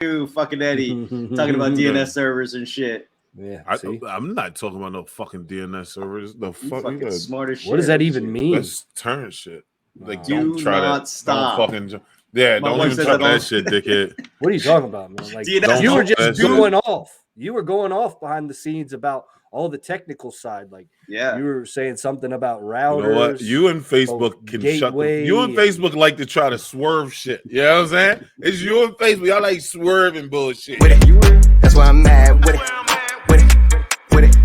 you, fucking Eddie, talking about DNS servers and shit. Yeah, I'm not talking about no fucking DNS servers. The fuck, fucking smart as shit. What does that even mean? That's Terrance shit. Like, do don't try not to stop. Don't fucking. Yeah, My don't wife even says try that all- that shit, dickhead. What are you talking about, man? Like, DNS you were don't- just going off. You were going off behind the scenes about all the technical side. Like, you were saying something about routers. You know what? You and Facebook can shut the. You and Facebook like to try to swerve shit. You know what I'm saying? It's you and Facebook. Y'all like swerving bullshit. With it. That's why I'm mad with it. With it.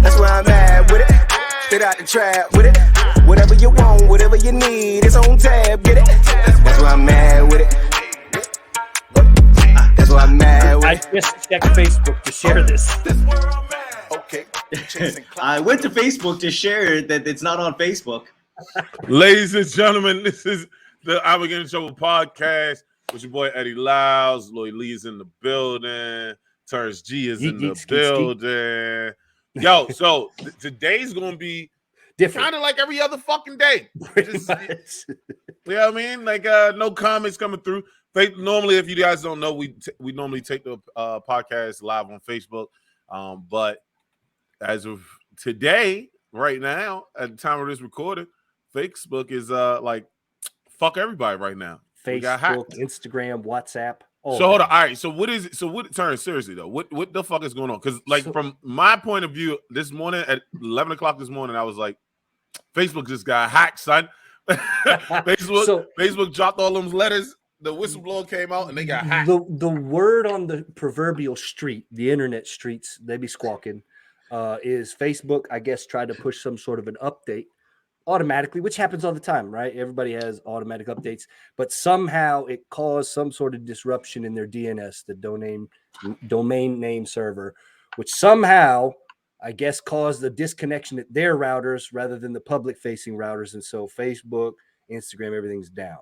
That's why I'm mad with it. Straight out the trap with it. Whatever you want, whatever you need, it's on tab. Get it. That's why I'm mad with it. That's why I'm mad with it. I just checked Facebook to share this. Okay. I went to Facebook to share it that it's not on Facebook. Ladies and gentlemen, this is the I Will Get in Trouble podcast with your boy Eddie Liles. Loy Lee is in the building. Terrance G is in the building. Yo, so today's gonna be different, kind of like every other fucking day. Just, you know what I mean? Like no comments coming through. Normally, if you guys don't know, we normally take the podcast live on Facebook. But as of today, right now, at the time of this recording, Facebook is like fuck everybody right now. Facebook, Instagram, WhatsApp. So hold on. All right. So what is it? So what? Terrance, seriously though, what the fuck is going on? Because from my point of view, this morning at 11 o'clock this morning, I was like, Facebook just got hacked, son. Facebook dropped all them letters. The whistleblower came out and they got hacked. The word on the proverbial street, the internet streets, they be squawking, is Facebook, I guess, tried to push some sort of an update automatically, which happens all the time, right? Everybody has automatic updates, but somehow it caused some sort of disruption in their DNS, the domain name server, which somehow, I guess, caused the disconnection at their routers rather than the public facing routers. And so Facebook, Instagram, everything's down.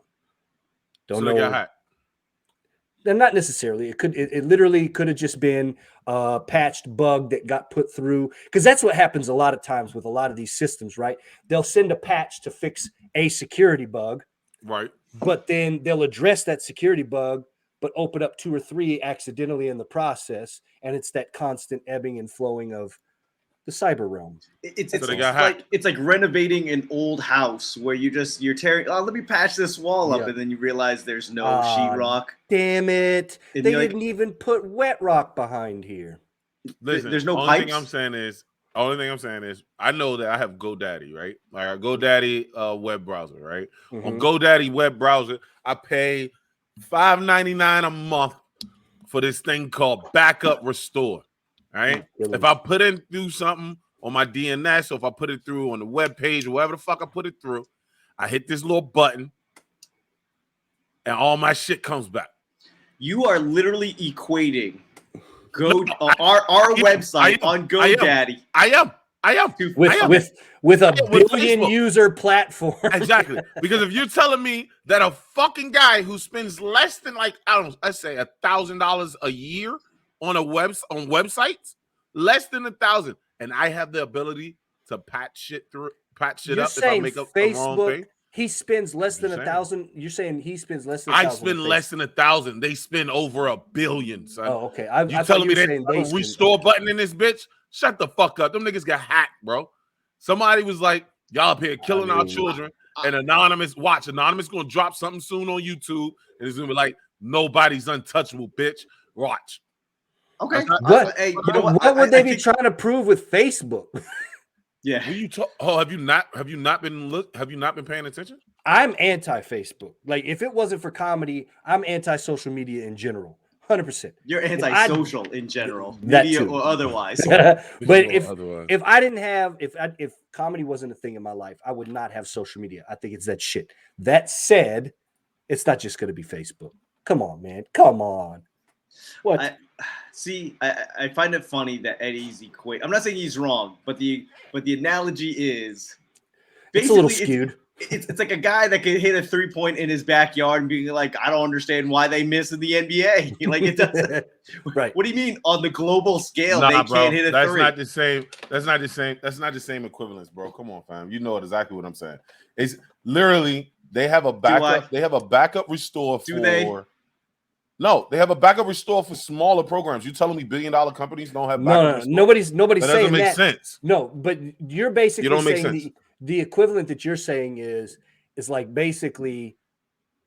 Don't know. They got hacked. Not necessarily. It literally could have just been a patched bug that got put through, because that's what happens a lot of times with a lot of these systems, right? They'll send a patch to fix a security bug, right? But then they'll address that security bug, but open up 2 or 3 accidentally in the process, and it's that constant ebbing and flowing of the cyber realm. It's like renovating an old house where you're tearing. Oh, let me patch this wall up, and then you realize there's no sheetrock. Damn it! They didn't even put wet rock behind here. Listen, there's no only pipes. Thing I'm saying is, I know that I have GoDaddy, right? Like a GoDaddy web browser, right? Mm-hmm. On GoDaddy web browser, I pay $5.99 a month for this thing called Backup Restore. Right? If I put in through something on my DNS, or if I put it through on the web page, or wherever the fuck I put it through, I hit this little button, and all my shit comes back. You are literally equating our website on GoDaddy. I am with a billion user platform. Exactly. Because if you're telling me that a fucking guy who spends less than let's say $1,000 a year on websites, less than 1,000, and I have the ability to patch shit up if I make up a wrong thing. He spends less than 1,000. You're saying he spends less than 1,000. I spend less than 1,000. They spend over $1 billion, son. Oh, okay. You telling me they have a restore button in this bitch? Shut the fuck up. Them niggas got hacked, bro. Somebody was like, y'all up here killing our children. And Anonymous gonna drop something soon on YouTube, and it's gonna be like, nobody's untouchable, bitch. Watch. Okay. What would they be trying to prove with Facebook? Yeah. Have you not been paying attention? I'm anti-Facebook. Like, if it wasn't for comedy, I'm anti-social media in general. 100%. You're anti-social in general, media or otherwise. But if I didn't have, if comedy wasn't a thing in my life, I would not have social media. I think it's that shit. That said, it's not just going to be Facebook. Come on, man. Come on. What? I find it funny that Eddie's I'm not saying he's wrong, but the analogy is it's a little skewed. It's like a guy that can hit a 3-point in his backyard and being like, I don't understand why they miss in the NBA. Like, it doesn't. Right. What do you mean on the global scale they can't hit a 3? That's not the same. That's not the same equivalence, bro. Come on, fam. You know exactly what I'm saying. It's literally they have a backup. They have a backup restore for. No, they have a backup restore for smaller programs. You telling me billion-dollar companies don't have backup restore? Nobody's that saying doesn't make that. sense. No, but you're basically don't make saying sense. the equivalent that you're saying is like basically,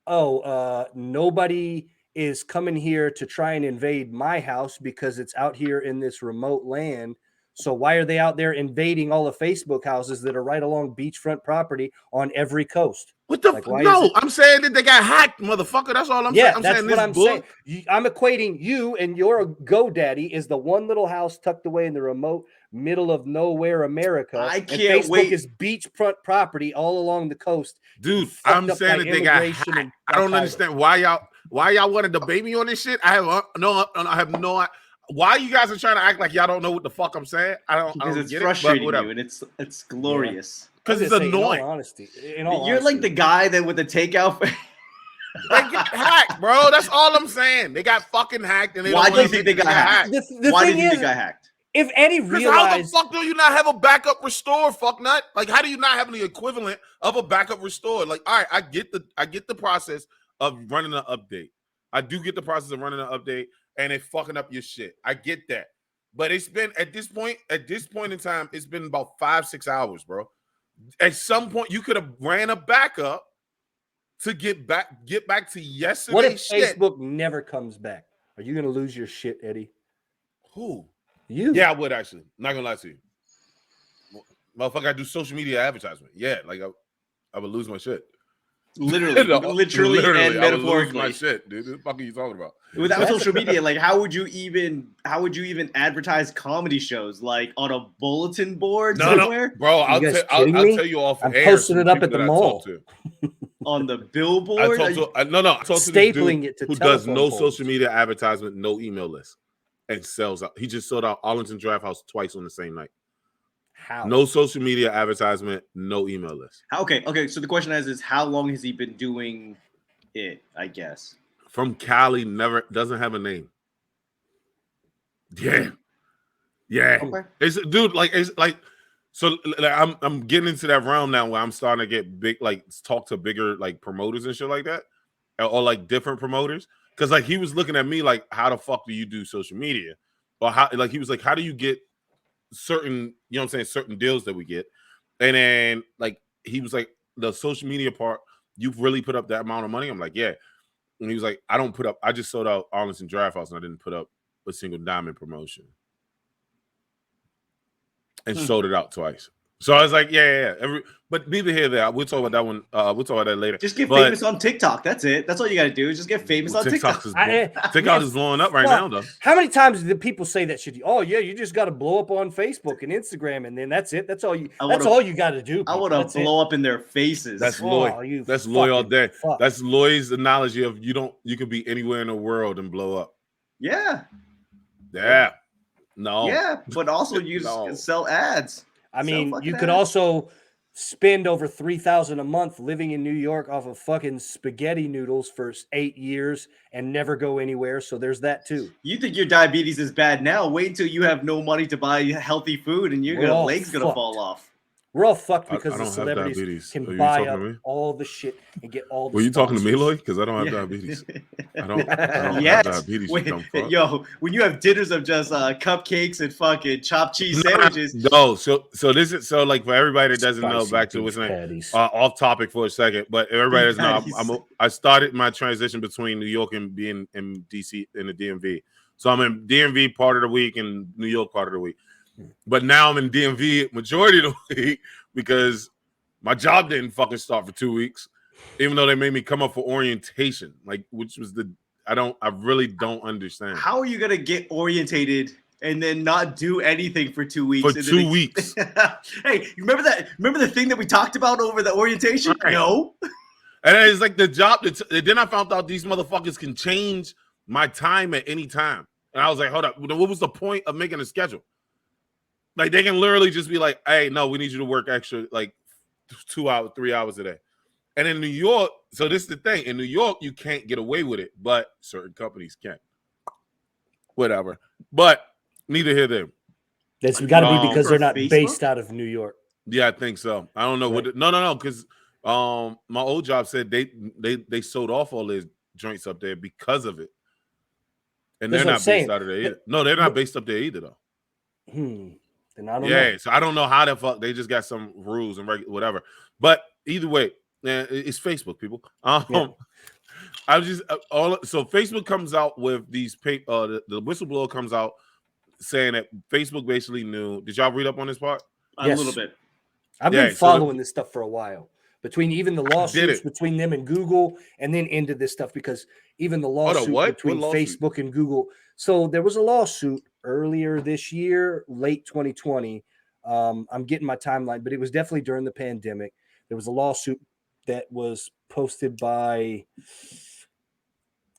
nobody is coming here to try and invade my house because it's out here in this remote land. So why are they out there invading all the Facebook houses that are right along beachfront property on every coast? What the Like, why no? is it- I'm saying that they got hacked, motherfucker. That's all I'm saying. I'm that's saying what this I'm saying. I'm equating you and your GoDaddy is the one little house tucked away in the remote middle of nowhere America. I and can't Facebook wait. is beachfront property all along the coast. Dude, fucked I'm up saying by that they got immigration hacked. and I don't Al-Qaeda. understand why y'all wanted to debate me on this shit. I have no. Why you guys are trying to act like y'all don't know what the fuck I'm saying? I don't Because it's get frustrating it, but you and it's glorious. because I it's was gonna say, annoying. In all honesty, You're like the guy that with the takeout. They get hacked, bro. That's all I'm saying. They got fucking hacked, and they Why don't do you wanna think they admit got hacked? Why do you think they got hacked? If Eddie Because how the realized, fuck do you not have a backup restore, fucknut? Like, how do you not have the equivalent of a backup restore? Like, all right, I get the process of running an update. I do get the process of running an update, and it fucking up your shit. I get that. But it's been at this point in time, it's been about 5-6 hours, bro. At some point, you could have ran a backup to get back to yesterday's what if shit. Facebook never comes back? Are you gonna lose your shit, Eddie? Who? You? Yeah, I would actually. Not gonna lie to you. Motherfucker, I do social media advertisement. Yeah, like I would lose my shit. Literally, literally, and I would lose metaphorically. my shit, dude. What the fuck are you talking about? Without social media, like how would you even advertise comedy shows? Like on a bulletin board somewhere? Bro. I'll tell you off I'm air posting some it up people at the that I mall. talk to. On the billboard? I talk to this Stapling dude it to who does telephone no poles. social media advertisement, no email list, and sells out. He just sold out Arlington Draft House twice on the same night. How? No social media advertisement, no email list. Okay. So the question is how long has he been doing it? I guess From Cali, never doesn't have a name. Yeah. Okay. It's like so. Like, I'm getting into that realm now where I'm starting to get big, like talk to bigger like promoters and shit like that, or like different promoters. Because like he was looking at me like, how the fuck do you do social media? Or how like he was like, how do you get certain, you know what I'm saying, certain deals that we get? And then like he was like, the social media part, you've really put up that amount of money? I'm like, yeah. And he was like, I just sold out Arlington Draft House and I didn't put up a single diamond promotion. And sold it out twice. So I was like, yeah. But neither here nor there. We'll talk about that one. We'll talk about that later. Just get famous on TikTok. That's it. That's all you got to do is just get famous on TikTok. TikTok is blowing up right now, though. How many times did people say that shit? Oh yeah, you just got to blow up on Facebook and Instagram, and then that's it. That's all you got to do. I want to blow up in their faces. That's Loy. That's Loy all day. That's Loy's analogy of you can be anywhere in the world and blow up. Yeah. Yeah. No. Yeah, but also you sell ads. I mean, you could also spend over $3,000 a month living in New York off of fucking spaghetti noodles for 8 years and never go anywhere. So there's that too. You think your diabetes is bad now? Wait until you have no money to buy healthy food and your leg's gonna fall off. We're all fucked because I the don't celebrities have can buy up all the shit and get all the Were you talking to me, sponsors. Loy? Because I don't have diabetes. I don't have diabetes. Yo, when you have dinners of just cupcakes and fucking chopped cheese sandwiches. No, so this is so like for everybody that doesn't know, back to what's name, off topic for a second, but everybody doesn't know. I started my transition between New York and being in DC in the DMV. So I'm in DMV part of the week and New York part of the week. But now I'm in DMV majority of the week because my job didn't fucking start for 2 weeks, even though they made me come up for orientation, like which was I really don't understand. How are you gonna get orientated and then not do anything for 2 weeks? For 2 weeks. Hey, remember that? Remember the thing that we talked about over the orientation? Right. No. And it's like the job then I found out these motherfuckers can change my time at any time. And I was like, hold up, what was the point of making a schedule? Like they can literally just be like, hey, no, we need you to work extra like 2 hours, 3 hours a day. And in New York, so this is the thing. In New York, you can't get away with it, but certain companies can. Whatever. But neither here nor there. That's got to be because they're not based out of New York. Yeah, I think so. I don't know what. No, because my old job said they sold off all their joints up there because of it. And That's they're what I'm not based saying. out of there either. No, they're not based up there either, though. Then I don't know. So I don't know how the fuck they just got some rules and whatever. But either way, it's Facebook, people. I was just so Facebook comes out with these the whistleblower comes out saying that Facebook basically knew. Did y'all read up on this part? A little bit. I've been following this stuff for a while. Between even the lawsuits between them and Google, and then into this stuff, because even the lawsuit between Facebook and Google. So there was a lawsuit earlier this year, late 2020. I'm getting my timeline, but it was definitely during the pandemic. There was a lawsuit that was posted by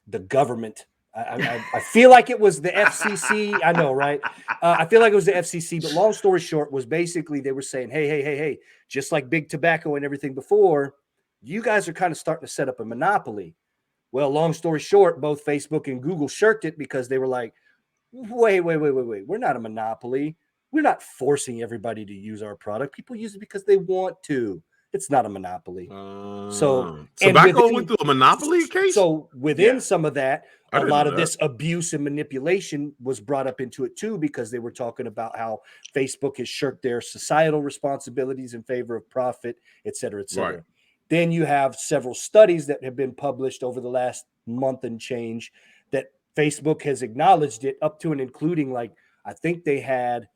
the government. I feel like it was the FCC. I know, right? I feel like it was the FCC, but long story short was basically they were saying, hey, just like big tobacco and everything before, you guys are kind of starting to set up a monopoly. Well, long story short, both Facebook and Google shirked it because they were like, wait. We're not a monopoly. We're not forcing everybody to use our product. People use it because they want to. It's not a monopoly. So tobacco went through a monopoly case. So within some of that, a lot of this abuse and manipulation was brought up into it too, because they were talking about how Facebook has shirked their societal responsibilities in favor of profit, et cetera, et cetera. Right. Then you have several studies that have been published over the last month and change that Facebook has acknowledged it, up to and including, like, I think they had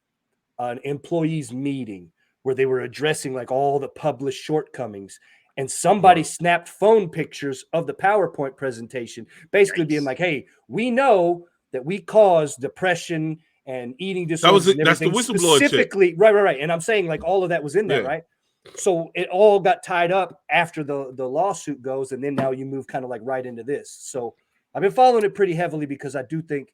an employees meeting where they were addressing like all the published shortcomings, and somebody snapped phone pictures of the PowerPoint presentation, basically being like, hey, we know that we cause depression and eating disorders. That's the whistleblower specifically. Right. And I'm saying like all of that was in there, right? So it all got tied up after the lawsuit goes, and then now you move kind of like right into this. So I've been following it pretty heavily because I do think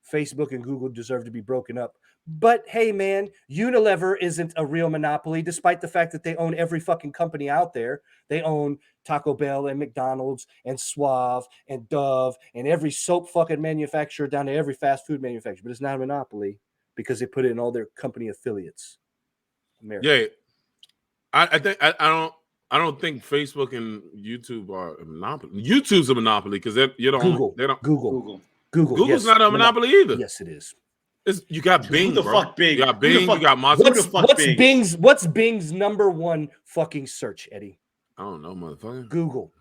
Facebook and Google deserve to be broken up. But hey, man, Unilever isn't a real monopoly, despite the fact that they own every fucking company out there. They own Taco Bell and McDonald's and Suave and Dove and every soap fucking manufacturer down to every fast food manufacturer. But it's not a monopoly because they put it in all their company affiliates. America. Yeah, I think I don't think Facebook and YouTube are a monopoly. YouTube's a monopoly because Google. Google's not a monopoly either. Yes, it is. You got Bing, Who the fuck Bing? You got Bing. You got Mozilla. What's Bing's number one fucking search, Eddie? I don't know, motherfucker. Google.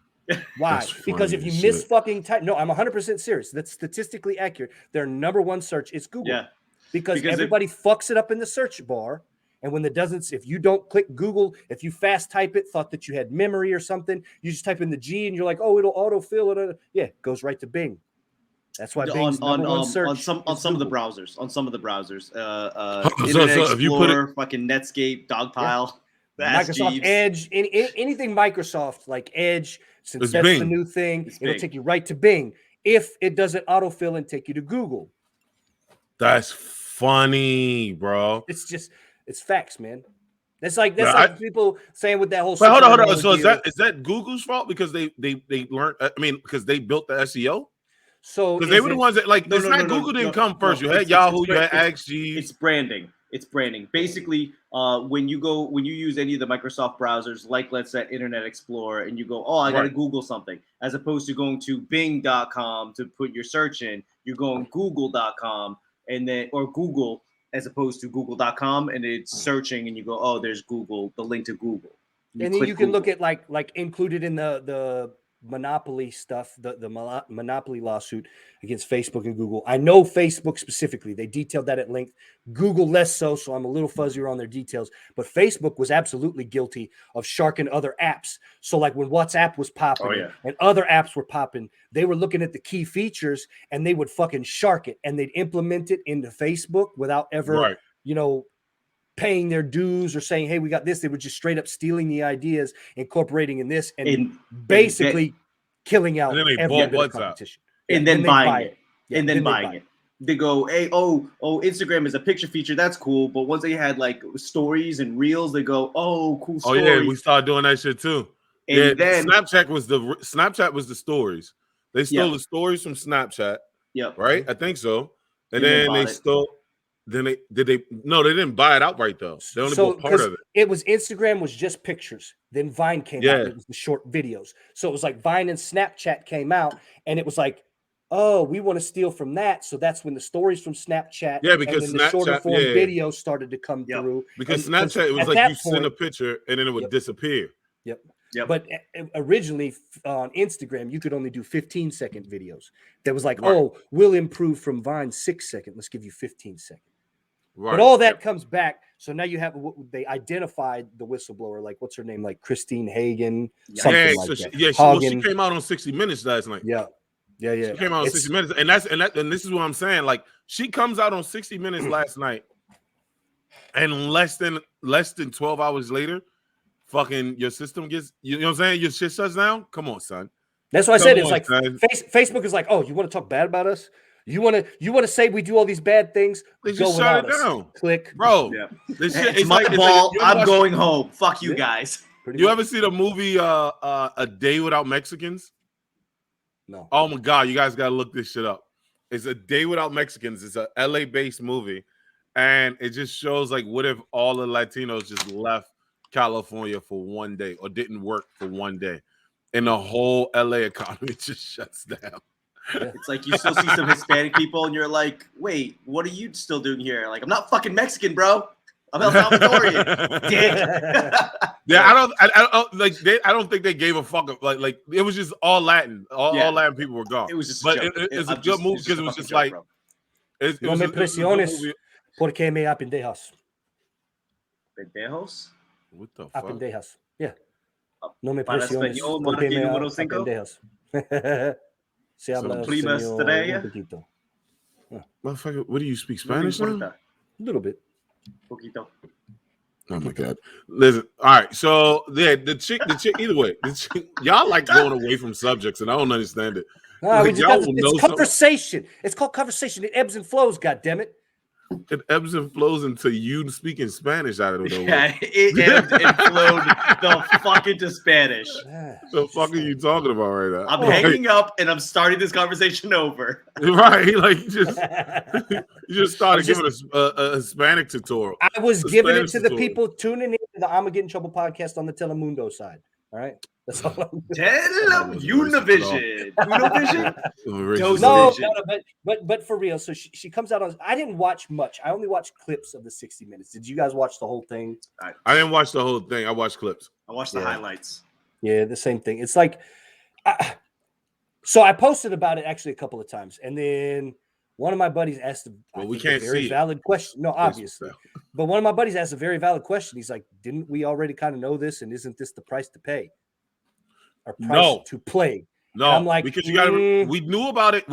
Why? Because if you miss fucking type, no, I'm 100% serious. That's statistically accurate. Their number one search is Google. Yeah. Because everybody fucks it up in the search bar. And when if you don't click Google, if you fast type it, thought that you had memory or something, you just type in the G and you're like, oh, it'll autofill it. Yeah, it goes right to Bing. That's why Bing's number one search on some of the browsers. So Internet if you put Explorer, fucking Netscape, Dogpile, Microsoft Edge, anything Microsoft like Edge, since that's the new thing, it'll take you right to Bing if it doesn't autofill and take you to Google. That's funny, bro. It's facts, man. That's like people saying with that whole. But hold on. So is that Google's fault because they learned? I mean, because they built the SEO. So because they were the ones that Google didn't come first. You had Yahoo, you had XG. It's branding. Basically, when you use any of the Microsoft browsers, like let's say Internet Explorer, and you go, I got to Google something, as opposed to going to Bing.com to put your search in, you're going Google.com and then or Google as opposed to Google.com, and it's searching, and you go, there's Google, the link to Google. And then you can look at like included in the monopoly stuff, the monopoly lawsuit against Facebook and Google. I know Facebook specifically, they detailed that at length. Google less so I'm a little fuzzier on their details, but Facebook was absolutely guilty of sharking other apps. So like when WhatsApp was popping and other apps were popping, they were looking at the key features and they would fucking shark it, and they'd implement it into Facebook without ever paying their dues or saying, hey, we got this. They were just straight up stealing the ideas, incorporating in this, and basically killing out every bit of competition. And then buying it. And then buying it. They go, hey, Instagram is a picture feature. That's cool. But once they had like stories and reels, they go, cool stories. Oh, yeah, we started doing that shit too. And then Snapchat was the stories. They stole the stories from Snapchat. Yeah. Right? I think so. And then they stole... Then they didn't buy it outright though. They only bought part of it. It was Instagram was just pictures. Then Vine came out. It was the short videos. So it was like Vine and Snapchat came out, and it was like, oh, we want to steal from that. So that's when the stories from Snapchat because and then the shorter form videos started to come through. Because Snapchat, it was like you send a picture and then it would disappear. Yep. But originally on Instagram, you could only do 15-second videos. That was like, oh, we'll improve from Vine's 6-second. Let's give you 15-second. Right. But all that comes back. So now you have they identified the whistleblower, like what's her name, like Christine Hagen, something like that. She came out on 60 Minutes last night. Yeah. She came out on 60 Minutes, and this is what I'm saying. Like she comes out on 60 Minutes last night, and less than 12 hours later, fucking your system gets, you know what I'm saying? Your shit shuts down. Come on, son. That's what I said. It's like Facebook is like, oh, you want to talk bad about us? You want to say we do all these bad things? They just shut it down. Click, bro. This shit, it's my ball. I'm going home. Fuck you guys. You ever see the movie A Day Without Mexicans? No. Oh my God, you guys gotta look this shit up. It's A Day Without Mexicans. It's a LA-based movie, and it just shows like what if all the Latinos just left California for one day or didn't work for one day, and the whole LA economy just shuts down. It's like you still see some Hispanic people, and you're like, "Wait, what are you still doing here?" Like, I'm not fucking Mexican, bro. I'm El Salvadorian. Dick. I don't think they gave a fuck. Like it was just all Latin. All Latin people were gone. It was just, but it's a good movie because it was just like. No me presiones, porque me apendejas. Pendejos? What the fuck? Apendejas. Yeah. No me presiones, porque me apendejas. Se habla un poquito. Motherfucker, what do you speak Spanish now? A little bit. Poquito. Oh my God. Listen, all right. So the chick, either way, y'all like going away from subjects, and I don't understand it. It's conversation. Something. It's called conversation. It ebbs and flows, goddammit. It ebbs and flows into you speaking Spanish out of the way. Yeah, it ebbed and flowed the fuck into Spanish. The fuck are you talking about right now? I'm hanging up and I'm starting this conversation over. Right, like you just started giving us a Hispanic tutorial. I was giving it to the people tuning in to the I'ma Get in Trouble podcast on the Telemundo side. All right. That's all I'm Univision. But for real. So she comes out on. I didn't watch much. I only watched clips of the 60 Minutes. Did you guys watch the whole thing? I didn't watch the whole thing. I watched clips. I watched the highlights. Yeah, the same thing. It's like, so I posted about it actually a couple of times, and then one of my buddies asked a very valid question. No, obviously, but one of my buddies asked a very valid question. He's like, "Didn't we already kind of know this? And isn't this the price to pay?" Or price to play. No, I'm like, because you gotta we knew about it.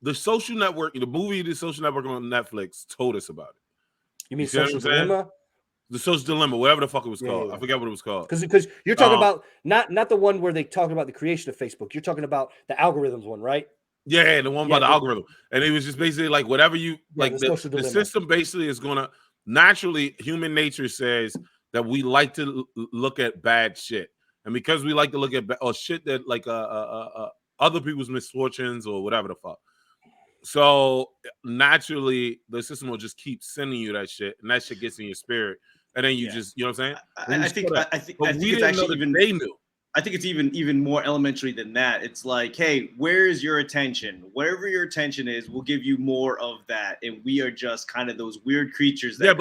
The Social Network, the movie The Social Network on Netflix told us about it. You mean Social Dilemma? The Social Dilemma, whatever the fuck it was called. I forget what it was called. Because you're talking about not the one where they talk about the creation of Facebook. You're talking about the algorithms one, right? Yeah, the one about the algorithm. And it was just basically like whatever you like the system basically is gonna naturally, human nature says that we like to look at bad shit. And because we like to look at shit that like other people's misfortunes or whatever the fuck, so naturally the system will just keep sending you that shit, and that shit gets in your spirit, and then you just, you know what I'm saying? I think it's actually even they knew. I think it's even more elementary than that. It's like, hey, where is your attention? Wherever your attention is, we'll give you more of that, and we are just kind of those weird creatures that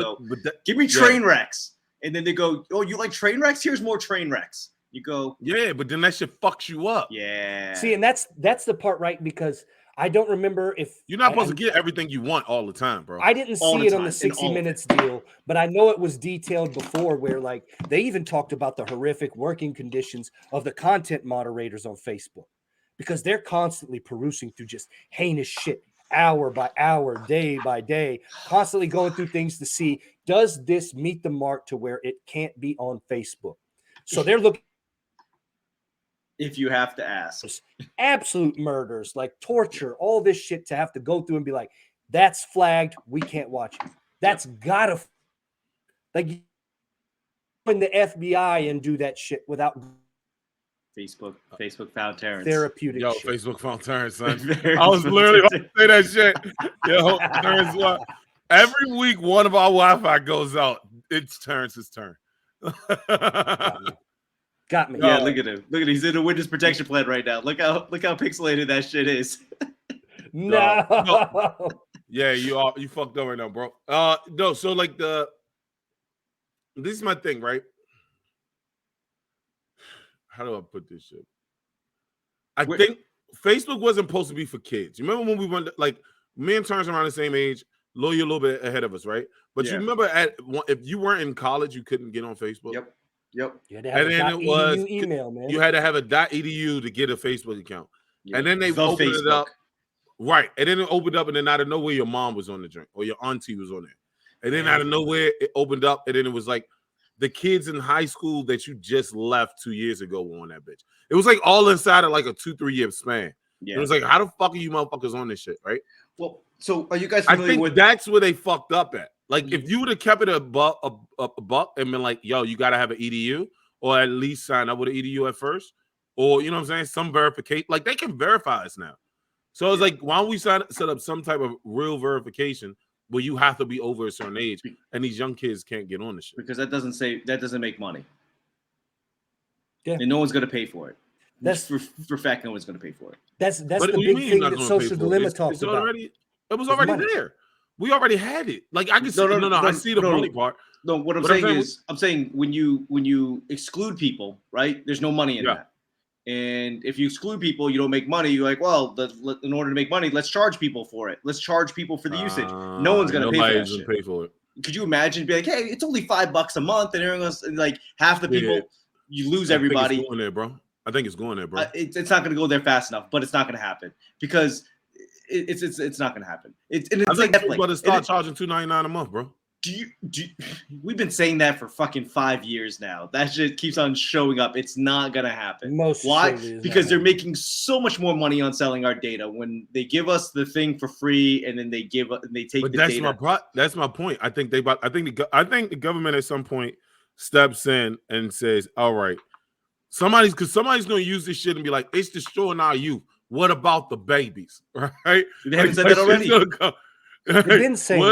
give me train wrecks, and then they go, oh, you like train wrecks? Here's more train wrecks. You go, yeah, but then that shit fucks you up. Yeah. See, and that's the part, right? Because I don't remember if you're not supposed to get everything you want all the time, bro. I didn't see it on the 60 Minutes deal, but I know it was detailed before where like they even talked about the horrific working conditions of the content moderators on Facebook because they're constantly perusing through just heinous shit hour by hour, day by day, constantly going through things to see, does this meet the mark to where it can't be on Facebook? So they're looking. If you have to ask, absolute murders, like torture, all this shit to have to go through and be like, that's flagged. We can't watch it. That's gotta like in the FBI and do that shit without Facebook found Terrance. Therapeutic. Yo, shit. Facebook found Terrance, son. I was literally about to say that shit. Yo, Terrance, every week one of our Wi-Fi goes out. It's Terrance's turn. Got me. Yeah, look at him. Look at him. He's in a witness protection plan right now. Look how pixelated that shit is. No. Yeah, you fucked up right now, bro. No, so like this is my thing, right? How do I put this shit? I think Facebook wasn't supposed to be for kids. You remember when we went, like, me and Terrance around the same age, Loy, you're a little bit ahead of us, right? But you remember if you weren't in college, you couldn't get on Facebook. Yep. You had to have a .edu email, man. You had to have a .edu to get a Facebook account. Yep. And then they opened it up. Right. And then it opened up, and then out of nowhere, your mom was on the drink or your auntie was on there. And then out of nowhere, it opened up, and then it was like the kids in high school that you just left 2 years ago were on that bitch. It was like all inside of like a 2-3 year span. Yeah. It was like, how the fuck are you motherfuckers on this shit, right? Well, so are you guys familiar with? That's where they fucked up at. Like, if you would have kept it a buck and been like, yo, you got to have an EDU or at least sign up with an EDU at first, or, you know what I'm saying, some verification. Like, they can verify us now. So it's like, why don't we set up some type of real verification where you have to be over a certain age and these young kids can't get on the shit? Because that doesn't make money. Yeah. And no one's going to pay for it. That's for fact, no one's going to pay for it. That's the big thing that Social Dilemma talks about. It was already there. We already had it. Like, I can see. No, I see the money part. No, what I'm saying when you exclude people, right? There's no money in that. And if you exclude people, you don't make money. You're like, well, in order to make money, let's charge people for it. Let's charge people for the usage. No one's going to pay for it. Could you imagine? Be like, hey, it's only $5 a month, and everyone's like half the people. You lose everybody. It's going there, bro. I think it's going there, bro. It's not going to go there fast enough, but it's not going to happen because it's not going to happen. I think people got to start charging $2.99 a month, bro. We've been saying that for fucking 5 years now. That shit keeps on showing up. It's not gonna happen. Why? Because they're making so much more money on selling our data when they give us the thing for free, and then they take the data. That's my point. I think the government at some point steps in and says, "All right, somebody's gonna use this shit and be like, it's destroying our youth. What about the babies? Right? They haven't said that already. They've been saying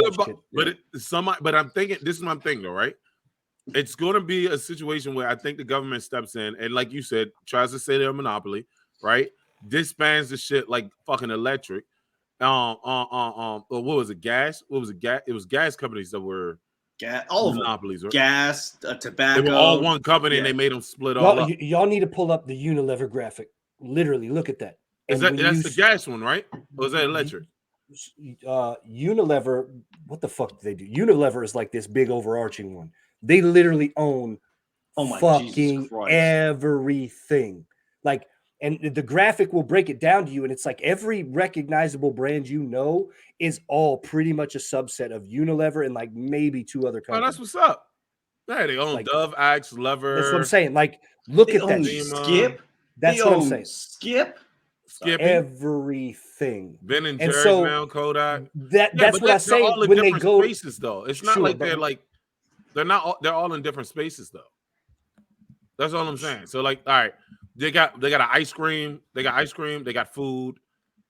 but I'm thinking, this is my thing though, right? It's going to be a situation where I think the government steps in and, like you said, tries to say they're a monopoly, right? Disbands the shit like fucking electric. What was it? Gas? What was it? Gas? It was gas companies that were all of monopolies, right? Gas, tobacco. They were all one company, and they made them split all up. Y'all need to pull up the Unilever graphic. Literally, look at that. That's the gas one, right? Or is that electric? Unilever, what the fuck do they do? Unilever is like this big overarching one. They literally own fucking everything. Like, and the graphic will break it down to you, and it's like every recognizable brand is all pretty much a subset of Unilever and like maybe two other companies. Oh, that's what's up. Yeah, they own Dove, Axe, Lever. That's what I'm saying. Like, look at that. Skip. That's what I'm saying. Skip. Everything. Ben and Jerry's now, Kodak. That's what I say when they go spaces, though. It's not like they're all in different spaces, though. That's all I'm saying. So, like, all right, they got an ice cream, they got food,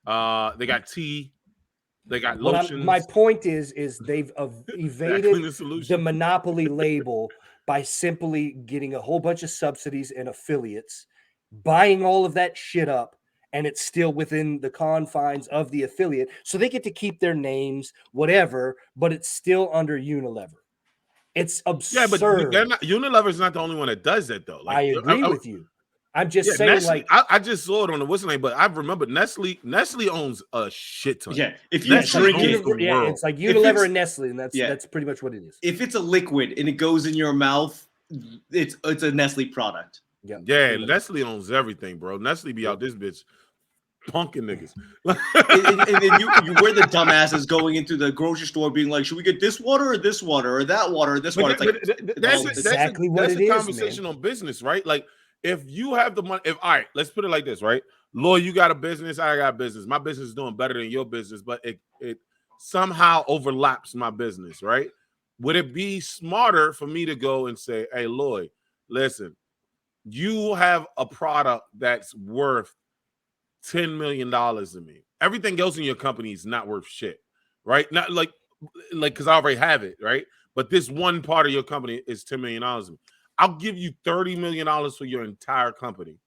they got tea, they got lotions. My point is they've evaded the monopoly label by simply getting a whole bunch of subsidies and affiliates, buying all of that shit up. And it's still within the confines of the affiliate. So they get to keep their names, whatever, but it's still under Unilever. It's absurd. Yeah, but Unilever is not the only one that does that, though. Like, I agree with you. I'm just saying, Nestle, like... I just saw it on the what's the name, but I remember Nestle owns a shit ton. Yeah, if you drink it... it's like Unilever and Nestle, and that's pretty much what it is. If it's a liquid and it goes in your mouth, it's a Nestle product. Yeah, Nestle owns everything, bro. Nestle be out this bitch punking niggas. and then you were the dumbasses going into the grocery store being like, should we get this water or this water or that water or this water? That's exactly what it is. That's a conversation on business, right? Like, if you have the money, all right, let's put it like this, right? Loy, you got a business, I got a business. My business is doing better than your business, but it somehow overlaps my business, right? Would it be smarter for me to go and say, hey, Loy, listen, you have a product that's worth $10 million to me. Everything else in your company is not worth shit, right? Not like because I already have it, right? But this one part of your company is $10 million to me. I'll give you $30 million for your entire company,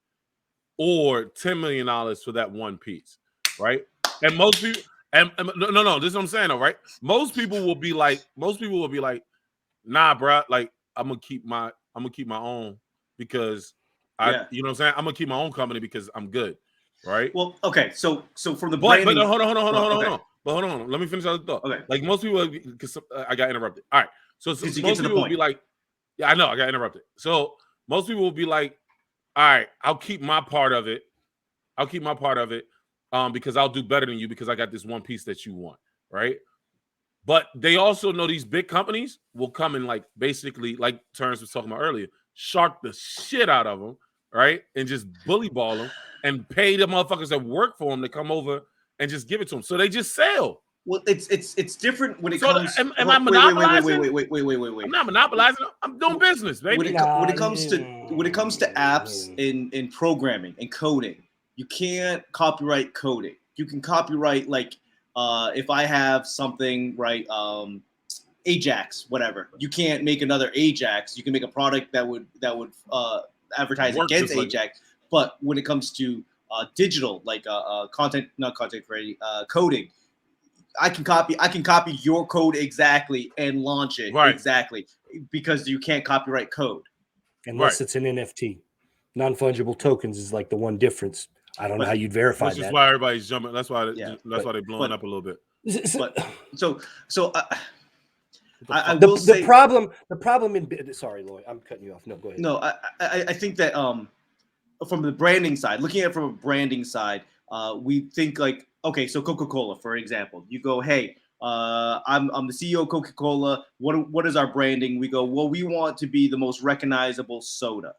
or $10 million for that one piece, right? And most people, and no, this is what I'm saying, though, right? Most people will be like, nah, bro, like I'm gonna keep my own because you know what I'm saying? I'm gonna keep my own company because I'm good, right? Well, okay, so from the But branding, hold on. But hold on. Let me finish out the thought. Okay. Like most people, because I got interrupted. All right. So Did you most get to the people will point? be like, yeah, I know, I got interrupted. So most people will be like, all right, I'll keep my part of it. Because I'll do better than you because I got this one piece that you want, right? But they also know these big companies will come and like basically, like Terrance was talking about earlier, shark the shit out of them, right? And just bully ball them and pay the motherfuckers that work for them to come over and just give it to them. So they just sell. Well, it's different when it So comes. am I monopolizing? Wait. I'm not monopolizing. I'm doing business, baby. When it comes to apps in programming and coding, you can't copyright coding. You can copyright like if I have something right, Ajax, whatever. You can't make another Ajax. You can make a product that would advertise Work against just Ajax. But when it comes to digital, like coding, I can copy your code exactly and launch it exactly because you can't copyright code unless it's an NFT. Non-fungible tokens is like the one difference. I don't know how you'd verify that. That's why everybody's jumping. That's why they're blowing up a little bit. But so I the, will say the problem in sorry, Loy, I'm cutting you off. No, go ahead. No, I think that from the branding side, looking at it from a branding side, we think like, okay, so Coca-Cola, for example, you go, hey, I'm the CEO of Coca-Cola. What is our branding? We go, well, we want to be the most recognizable soda.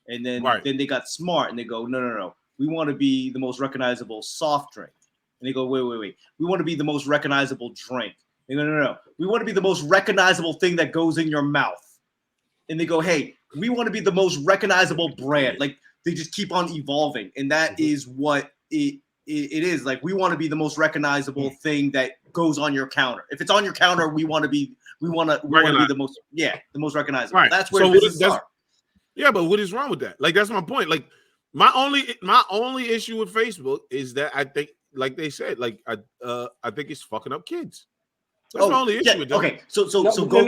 And then they got smart and they go, no. We want to be the most recognizable soft drink. And they go, wait. We want to be the most recognizable drink. And no. We want to be the most recognizable thing that goes in your mouth. And they go, hey, we want to be the most recognizable brand. Like they just keep on evolving. And that is what it is. Like we want to be the most recognizable thing that goes on your counter. If it's on your counter, we want to be the most recognizable. Right. That's where businesses are. Yeah, but what is wrong with that? Like that's my point. Like my only issue with Facebook is that I think, like they said, like I think it's fucking up kids. That's my only issue with that. Okay, so go.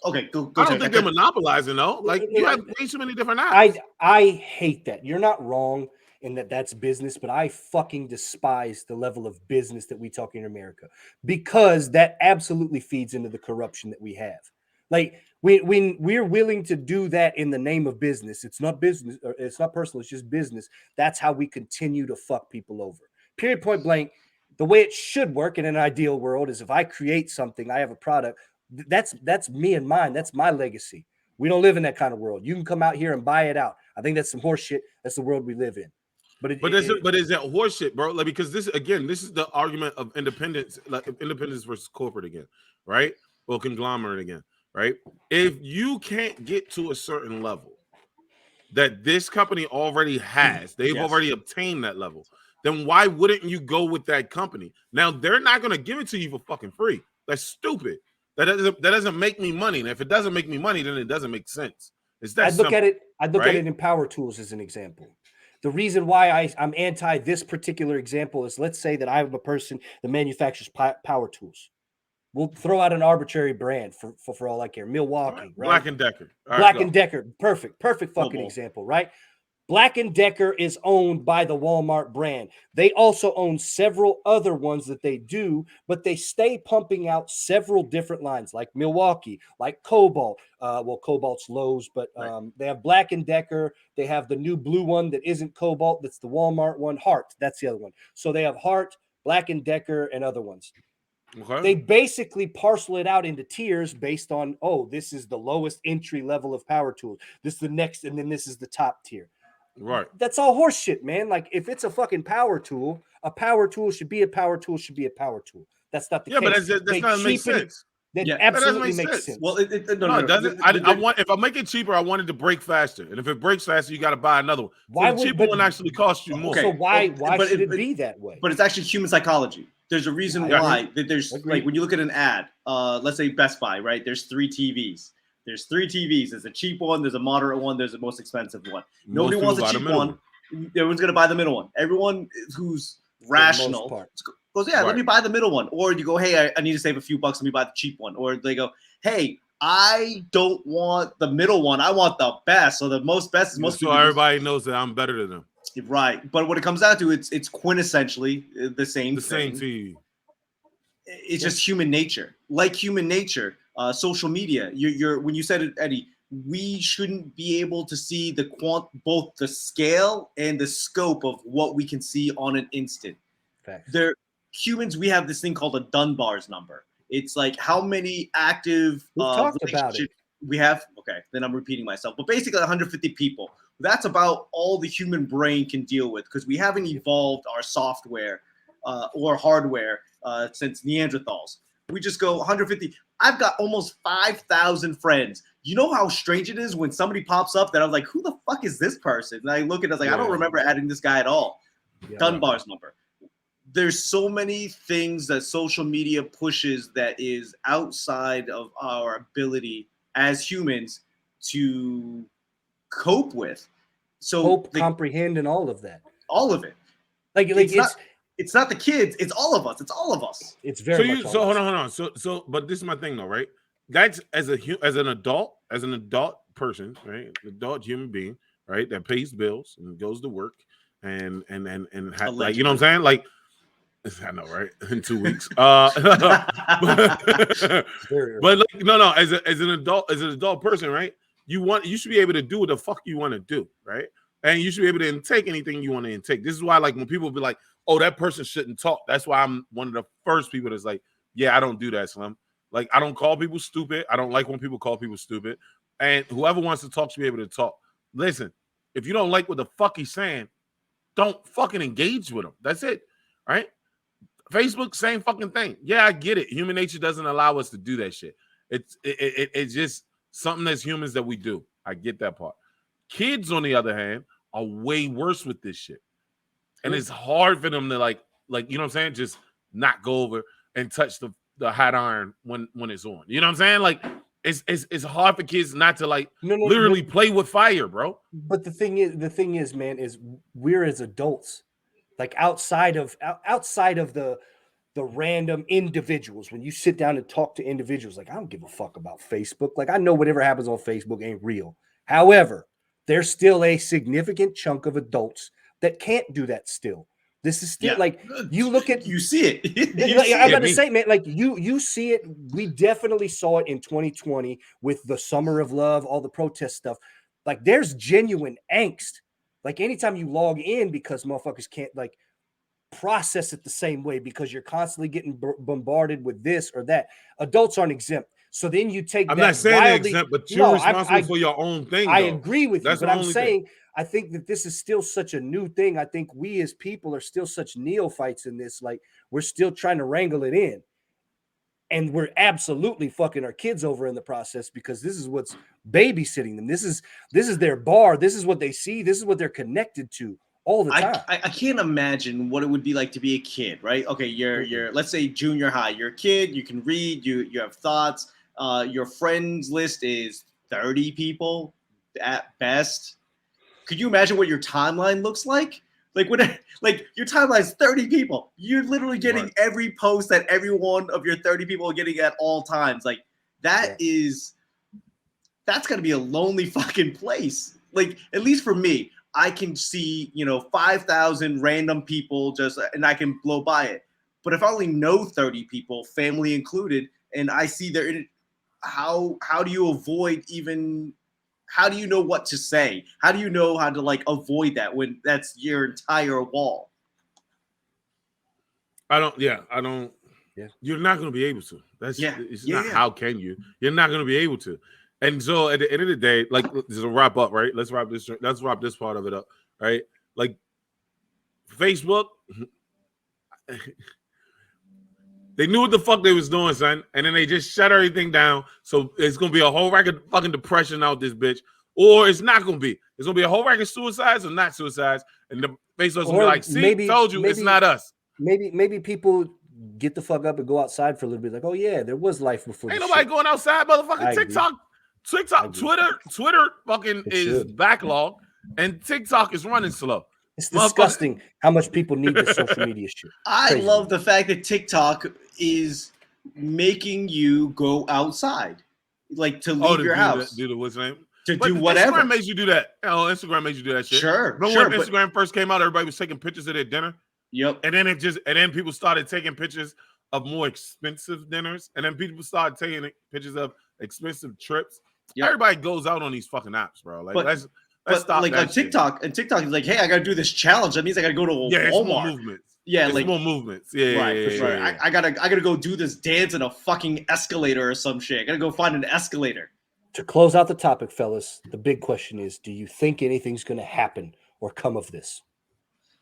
I don't think they're monopolizing though. Like you have way too many different apps. I hate that. You're not wrong in that's business, but I fucking despise the level of business that we talk in America because that absolutely feeds into the corruption that we have. Like when we're willing to do that in the name of business, it's not business or it's not personal, it's just business. That's how we continue to fuck people over. Period, point blank. The way it should work in an ideal world is if I create something, I have a product, that's me and mine. That's my legacy. We don't live in that kind of world. You can come out here and buy it out. I think that's some horse shit. That's the world we live in. But is that horse shit, bro? Like because this is the argument of independence, like independence versus corporate again, right? Or conglomerate again, right? If you can't get to a certain level that this company already has, they've already obtained that level, then why wouldn't you go with that company? Now they're not gonna give it to you for fucking free. That's stupid. That doesn't make me money. And if it doesn't make me money, then it doesn't make sense. It's that I'd look at it in Power Tools as an example. The reason why I'm anti this particular example is, let's say that I'm a person that manufactures power tools. We'll throw out an arbitrary brand for all I care. Milwaukee, right? Black and Decker. Black and Decker. Perfect fucking example, right? Black & Decker is owned by the Walmart brand. They also own several other ones that they do, but they stay pumping out several different lines like Milwaukee, like Cobalt. Cobalt's Lowe's, but they have Black & Decker. They have the new blue one that isn't Cobalt. That's the Walmart one. Hart. That's the other one. So they have Hart, Black & Decker, and other ones. Okay. They basically parcel it out into tiers based on, this is the lowest entry level of power tools. This is the next, and then this is the top tier. Right. That's all horse shit, man. Like if it's a fucking power tool, a power tool should be a power tool. That's not the case. Yeah, but that doesn't make sense. That absolutely makes sense. Well, it doesn't. If I make it cheaper, I want it to break faster. And if it breaks faster, you got to buy another one. Why the cheaper one actually costs you more? So why should it be that way? But it's actually human psychology. There's a reason why. There's like when you look at an ad, let's say Best Buy, right? There's 3 TVs. There's 3 TVs. There's a cheap one, there's a moderate one, there's the most expensive one. Most Nobody wants a people buy the cheap middle one. Everyone's gonna buy the middle one. Everyone who's rational goes, yeah, let me buy the middle one. Or you go, hey, I need to save a few bucks, let me buy the cheap one. Or they go, hey, I don't want the middle one, I want the best. So the most best is most. So everybody knows that I'm better than them. Right, but when it comes down to it, it's quintessentially the same thing. Same TV. It's just human nature. Like human nature, social media. You're when you said it, Eddie, we shouldn't be able to see both the scale and the scope of what we can see on an instant. Facts. Humans, we have this thing called a Dunbar's number. It's like how many active relationships we have. Okay, then I'm repeating myself, but basically 150 people. That's about all the human brain can deal with because we haven't evolved our software or hardware since Neanderthals. We just go 150. I've got almost 5,000 friends. You know how strange it is when somebody pops up that I'm like, who the fuck is this person? And I look at it, I was like, I don't remember adding this guy at all. Yeah, Dunbar's number. There's so many things that social media pushes that is outside of our ability as humans to cope with. So comprehend, and all of that. All of it. Like it's not the kids, it's all of us. It's all of us. It's very much so hold on. So but this is my thing though, right? That's as an adult person, right? Adult human being, right? That pays bills and goes to work and like, you know what I'm saying? Like, I know, right? In 2 weeks. But like, no, as an adult person, right? You should be able to do what the fuck you want to do, right? And you should be able to intake anything you want to intake. This is why, like, when people be like, oh, that person shouldn't talk. That's why I'm one of the first people that's like, yeah, I don't do that, Slim. Like, I don't call people stupid. I don't like when people call people stupid. And whoever wants to talk should be able to talk. Listen, if you don't like what the fuck he's saying, don't fucking engage with him. That's it, right? Facebook, same fucking thing. Yeah, I get it. Human nature doesn't allow us to do that shit. It's just something as humans that we do. I get that part. Kids, on the other hand, are way worse with this shit. And it's hard for them to like, you know what I'm saying? Just not go over and touch the hot iron when it's on. You know what I'm saying? Like, it's hard for kids not to like literally play with fire, bro. But the thing is, man, is we're as adults, like outside of the random individuals, when you sit down and talk to individuals, like, I don't give a fuck about Facebook. Like, I know whatever happens on Facebook ain't real. However, there's still a significant chunk of adults that can't do that still. This is still like, you look at, you see it. I'm about to say, man, like you see it. We definitely saw it in 2020 with the Summer of Love, all the protest stuff. Like, there's genuine angst. Like, anytime you log in, because motherfuckers can't like process it the same way because you're constantly getting bombarded with this or that. Adults aren't exempt. So then you take. I'm not saying exempt, but you're responsible for your own thing. I agree with you, but I'm saying I think that this is still such a new thing. I think we as people are still such neophytes in this. Like, we're still trying to wrangle it in, and we're absolutely fucking our kids over in the process because this is what's babysitting them. This is their bar. This is what they see. This is what they're connected to all the time. I can't imagine what it would be like to be a kid, right? Okay, you're let's say junior high. You're a kid. You can read. You have thoughts. Your friends list is 30 people at best. Could you imagine what your timeline looks like? Like, your timeline is 30 people. You're literally getting every post that every one of your 30 people are getting at all times. Like, that's gonna be a lonely fucking place. Like, at least for me, I can see 5,000 random people and I can blow by it. But if I only know 30 people, family included, and I see they're in it, how do you avoid even? How do you know what to say? How do you know how to like avoid that when that's your entire wall? I don't. Yeah. You're not going to be able to. It's not. How can you? You're not going to be able to. And so at the end of the day, like, there's a wrap up, right? Let's wrap this part of it up, right? Like, Facebook, they knew what the fuck they was doing, son, and then they just shut everything down. So it's gonna be a whole rack of fucking depression out this bitch, or it's not gonna be. It's gonna be a whole rack of suicides or not suicides, and the Facebook's gonna be like, "See, told you, it's not us." Maybe people get the fuck up and go outside for a little bit, like, "Oh yeah, there was life before." Ain't nobody going outside, motherfucker. TikTok, Twitter fucking is backlog, and TikTok is running slow. It's disgusting how much people need this social media shit. I love the fact that TikTok is making you go outside, like to leave your house. Do what's name? To do whatever. Instagram makes you do that. Instagram makes you do that shit. Sure. Remember when Instagram first came out, everybody was taking pictures of their dinner? Yep. And then people started taking pictures of more expensive dinners, and then people started taking pictures of expensive trips. Yep. Everybody goes out on these fucking apps, bro. Like let's stop like that on TikTok, and TikTok is like, hey, I gotta do this challenge. That means I gotta go to Walmart. It's more movements. Yeah, it's like more movements. Yeah, right, for sure. Yeah. I gotta go do this dance in a fucking escalator or some shit. I gotta go find an escalator. To close out the topic, fellas, the big question is: do you think anything's gonna happen or come of this?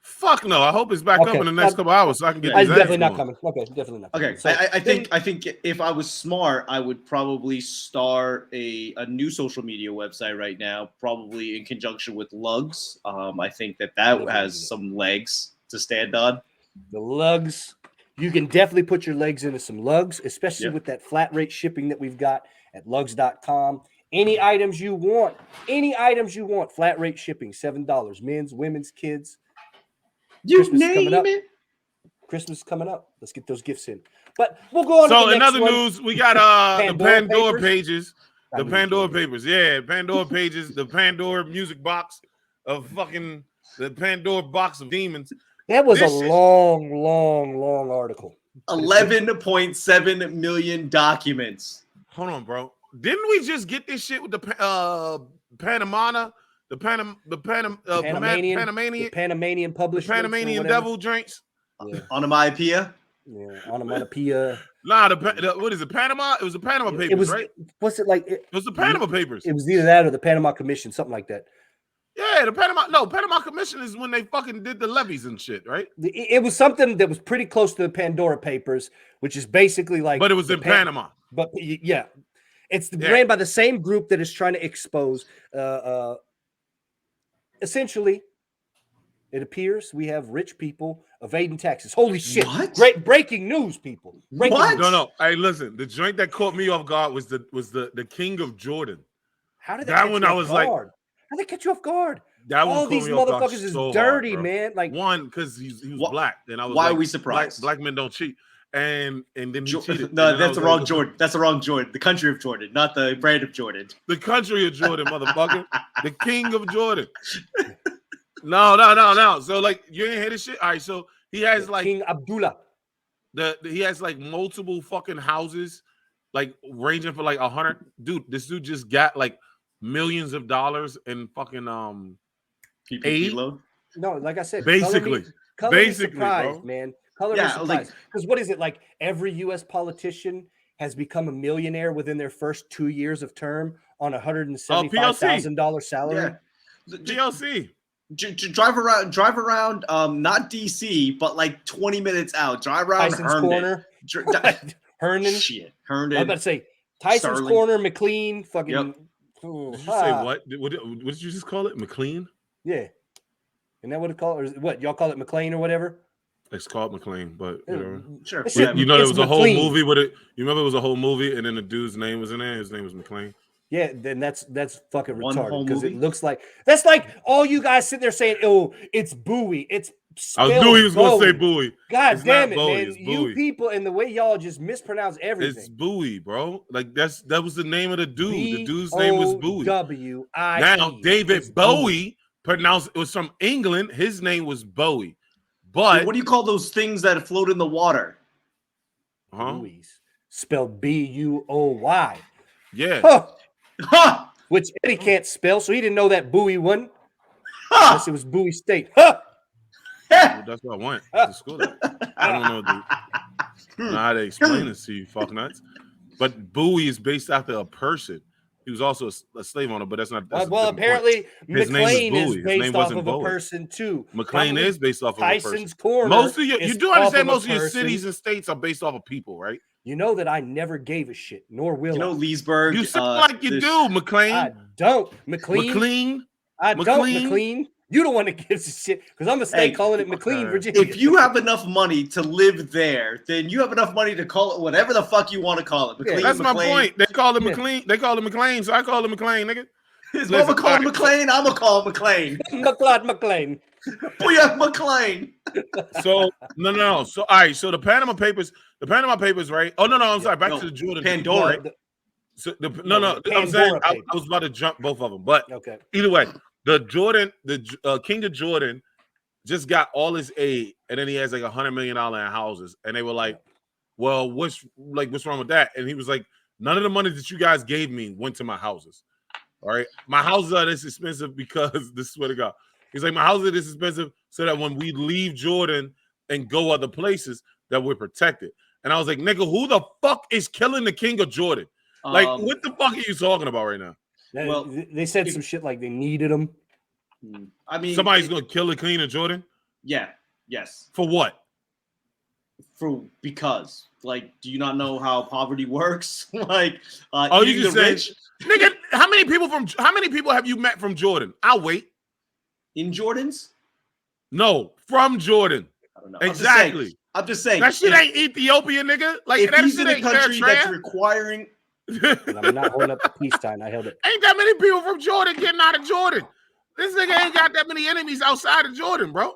Fuck no! I hope it's back up in the next couple hours so I can get. It's definitely not coming. Okay, definitely not. Okay, so I think if I was smart, I would probably start a new social media website right now, probably in conjunction with Lugs. I think that has some legs to stand on. The Lugs, you can definitely put your legs into some Lugs, especially with that flat rate shipping that we've got at lugs.com. Any items you want, flat rate shipping, $7. Men's, women's, kids. Christmas coming up. Christmas coming up. Let's get those gifts in. But we'll go on. So in other news, we got the Pandora pages. The Pandora papers. Yeah, Pandora pages, the Pandora music box of fucking the Pandora box of demons. That was a long article. 11.7 million documents. Hold on, bro. Didn't we just get this shit with the Panamanian published Panamanian devil drinks? Yeah. Onomatopoeia? Yeah, onomatopoeia. Nah, what is it? Panama? It was the Panama Papers, right? What's it like? It was the Panama Papers. It was either that or the Panama Commission, something like that. Yeah, the Panama Commission is when they fucking did the levies and shit, right? It was something that was pretty close to the Pandora Papers, which is basically like. But it was in Panama. But yeah. It's ran by the same group that is trying to expose. Essentially, it appears we have rich people evading taxes. Holy shit! What? Great breaking news, people. What? No. Hey, listen. The joint that caught me off guard was the King of Jordan. How did that one? I was like, how did they catch you off guard? That one. All these motherfuckers is so dirty, hard, man. Like one, because he was black, and I was why like, are we surprised? Black men don't cheat. And then he cheated. No, that's the wrong Jordan. That's the wrong Jordan. The country of Jordan, not the brand of Jordan. The country of Jordan, motherfucker. The king of Jordan. No. So like you ain't hear this shit? All right, so he has like King Abdullah. He has like multiple fucking houses, like ranging for like 100. Dude, this dude just got like millions of dollars in fucking PPP loan. No, like I said, basically, surprise, bro. Man. Color me surprised. Because what is it like? Every U.S. politician has become a millionaire within their first 2 years of term on $175,000 salary. Yeah. PLC. Drive around. Not DC, but like 20 minutes out. Drive around Tyson's Herndon. Corner. Herndon. Shit. Herndon. I was about to say Tyson's Sterling. Corner, McLean. Fucking. Yep. Did you say what? What did you just call it? McLean? Yeah. Isn't that what it called? Or what y'all call it, McLean or whatever? It's called McLean, but whatever. Sure. You know, there was a whole movie with it. You remember it was a whole movie, and then the dude's name was in there. His name was McLean. Yeah, then that's fucking One retarded because whole it looks like that's like all you guys sitting there saying, "Oh, it's Bowie." It's I knew he was going to say Bowie. God damn it, man! You people and the way y'all just mispronounce everything. It's Bowie, bro. Like that was the name of the dude. The dude's name was Bowie. W-I-E. Now David Bowie pronounced it was from England. His name was Bowie. But what do you call those things that float in the water? Buoys. Spelled B-U-O-Y. Yeah. Huh. Which Eddie can't spell, so he didn't know that Bowie wasn't. Unless it was Bowie State. Huh. Well, that's what I want to school that. I don't know how to explain this to you, fuck nuts. But Bowie is based after a person. He was also a slave owner, but that's not. Well, apparently McLean is based off of a person too. McLean is based off of a person. Tyson's Corner. Most of you do understand most of your cities and states are based off of people, right? You know that I never gave a shit, nor will I. You know Leesburg. You sound like you do, McLean. I don't. McLean. McLean. I don't, McLean. You the one that gives a shit because I'm gonna stay calling it McLean, Virginia. If you have enough money to live there, then you have enough money to call it whatever the fuck you want to call it. McLean, That's McLean. my point. They call it McLean. They call it McLean, so I call it McLean, nigga. His mama called him McLean. I'm gonna call him McLean. McLean. Booyah, McLean. So no. So all right. So the Panama Papers, right? Oh no, I'm sorry. Back to the Jordan. Pandora. So no. I'm saying I was about to jump both of them, but okay. Either way, the King of Jordan just got all his aid, and then he has like $100 million in houses, and they were like, "Well, what's wrong with that?" And he was like, "None of the money that you guys gave me went to my houses. All right, my houses are this expensive because this is where to go." He's like, "My houses are this expensive so that when we leave Jordan and go other places, that we're protected." And I was like, "Nigga, who the fuck is killing the King of Jordan? Like, what the fuck are you talking about right now?" Well, they said some shit like they needed him. I mean, somebody's gonna kill the King of Jordan. Yeah. Yes. For what? Because, like, do you not know how poverty works? Like, you just said, nigga, how many people have you met from Jordan? I'll wait. In Jordans? No, from Jordan. I don't know. Exactly. I'm just saying. That shit ain't Ethiopia, nigga. Like, if that he's shit in a ain't country fair that's requiring. I'm not holding up the peace sign. I held it. Ain't that many people from Jordan getting out of Jordan. This nigga ain't got that many enemies outside of Jordan, bro.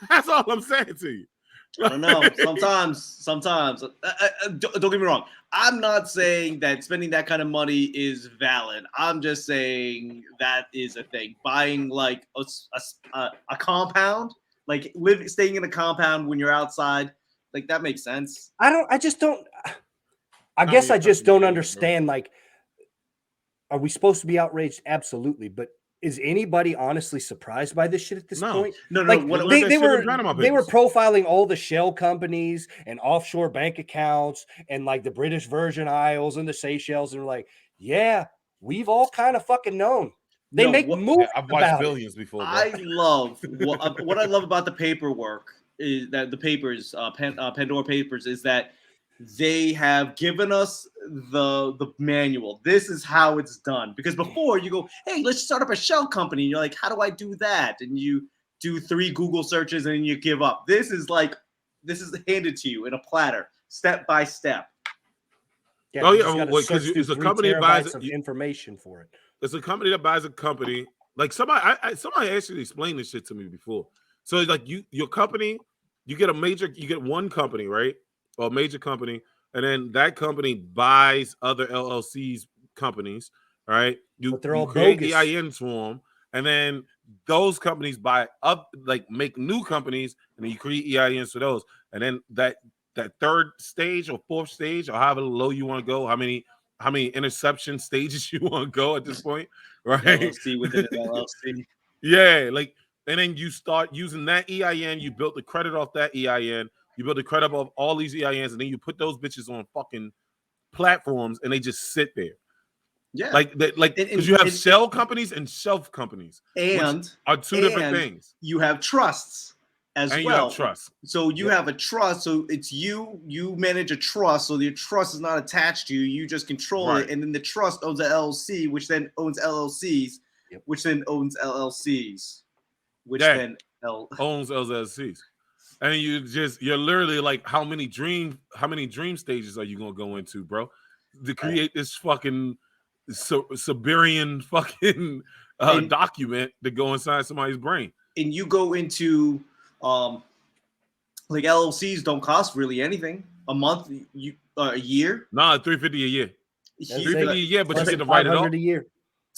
That's all I'm saying to you. I don't know. Sometimes. Don't get me wrong. I'm not saying that spending that kind of money is valid. I'm just saying that is a thing. Buying like a compound, like staying in a compound when you're outside, like that makes sense. I just don't understand. Like, are we supposed to be outraged? Absolutely, but is anybody honestly surprised by this shit at this point? No. Like, they were papers. profiling all the shell companies and offshore bank accounts and like the British Virgin Isles and the Seychelles, and they're like, yeah, we've all kind of fucking known. They make moves. I've watched Billions before. Bro. I love what I love about the paperwork is that the papers, Pandora Papers, is that they have given us the manual. This is how it's done. Because before you go, hey, let's start up a shell company. And you're like, how do I do that? And you do 3 Google searches and you give up. This is handed to you in a platter, step by step. Yeah, because it's a company that buys information for it. It's a company that buys a company. Like somebody actually explained this shit to me before. So like your company, you get one company, right? Or a major company, and then that company buys other LLCs companies, right? But they're all create bogus. EINs for them, and then those companies buy up, like make new companies, and then you create EINs for those, and then that third stage or fourth stage or however low you want to go, how many interception stages you want to go at this point, right? LLC within an LLC. Yeah, like, and then you start using that EIN. You built the credit off that EIN. You build the credit of all these EINs, and then you put those bitches on fucking platforms, and they just sit there. Yeah, because you have shell companies and shelf companies, and are two different things. You have trusts as well. You have trusts. So you have a trust. So it's you manage a trust. So your trust is not attached to you. You just control it, and then the trust owns an LLC, which then owns LLCs, which then owns LLCs, which then owns LLCs. And you're literally like, how many dream stages are you gonna go into, bro, to create this fucking Siberian fucking document to go inside somebody's brain? And you go into like LLCs don't cost really anything. A month, a year? Nah, $350 a year. $350 a year, but you get to write it off. A year.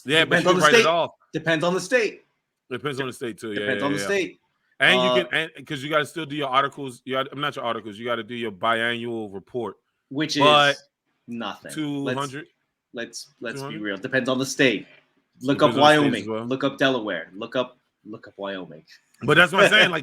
Yeah, but you can write it off. Depends on the state. Depends on the state too. Depends on the state. And you can, because you got to still do your articles. Not your articles. You got to do your biannual report, which is nothing. 200. Let's be real. Depends on the state. Look up Wyoming. Look up Delaware. Look up Wyoming. But that's what I'm saying.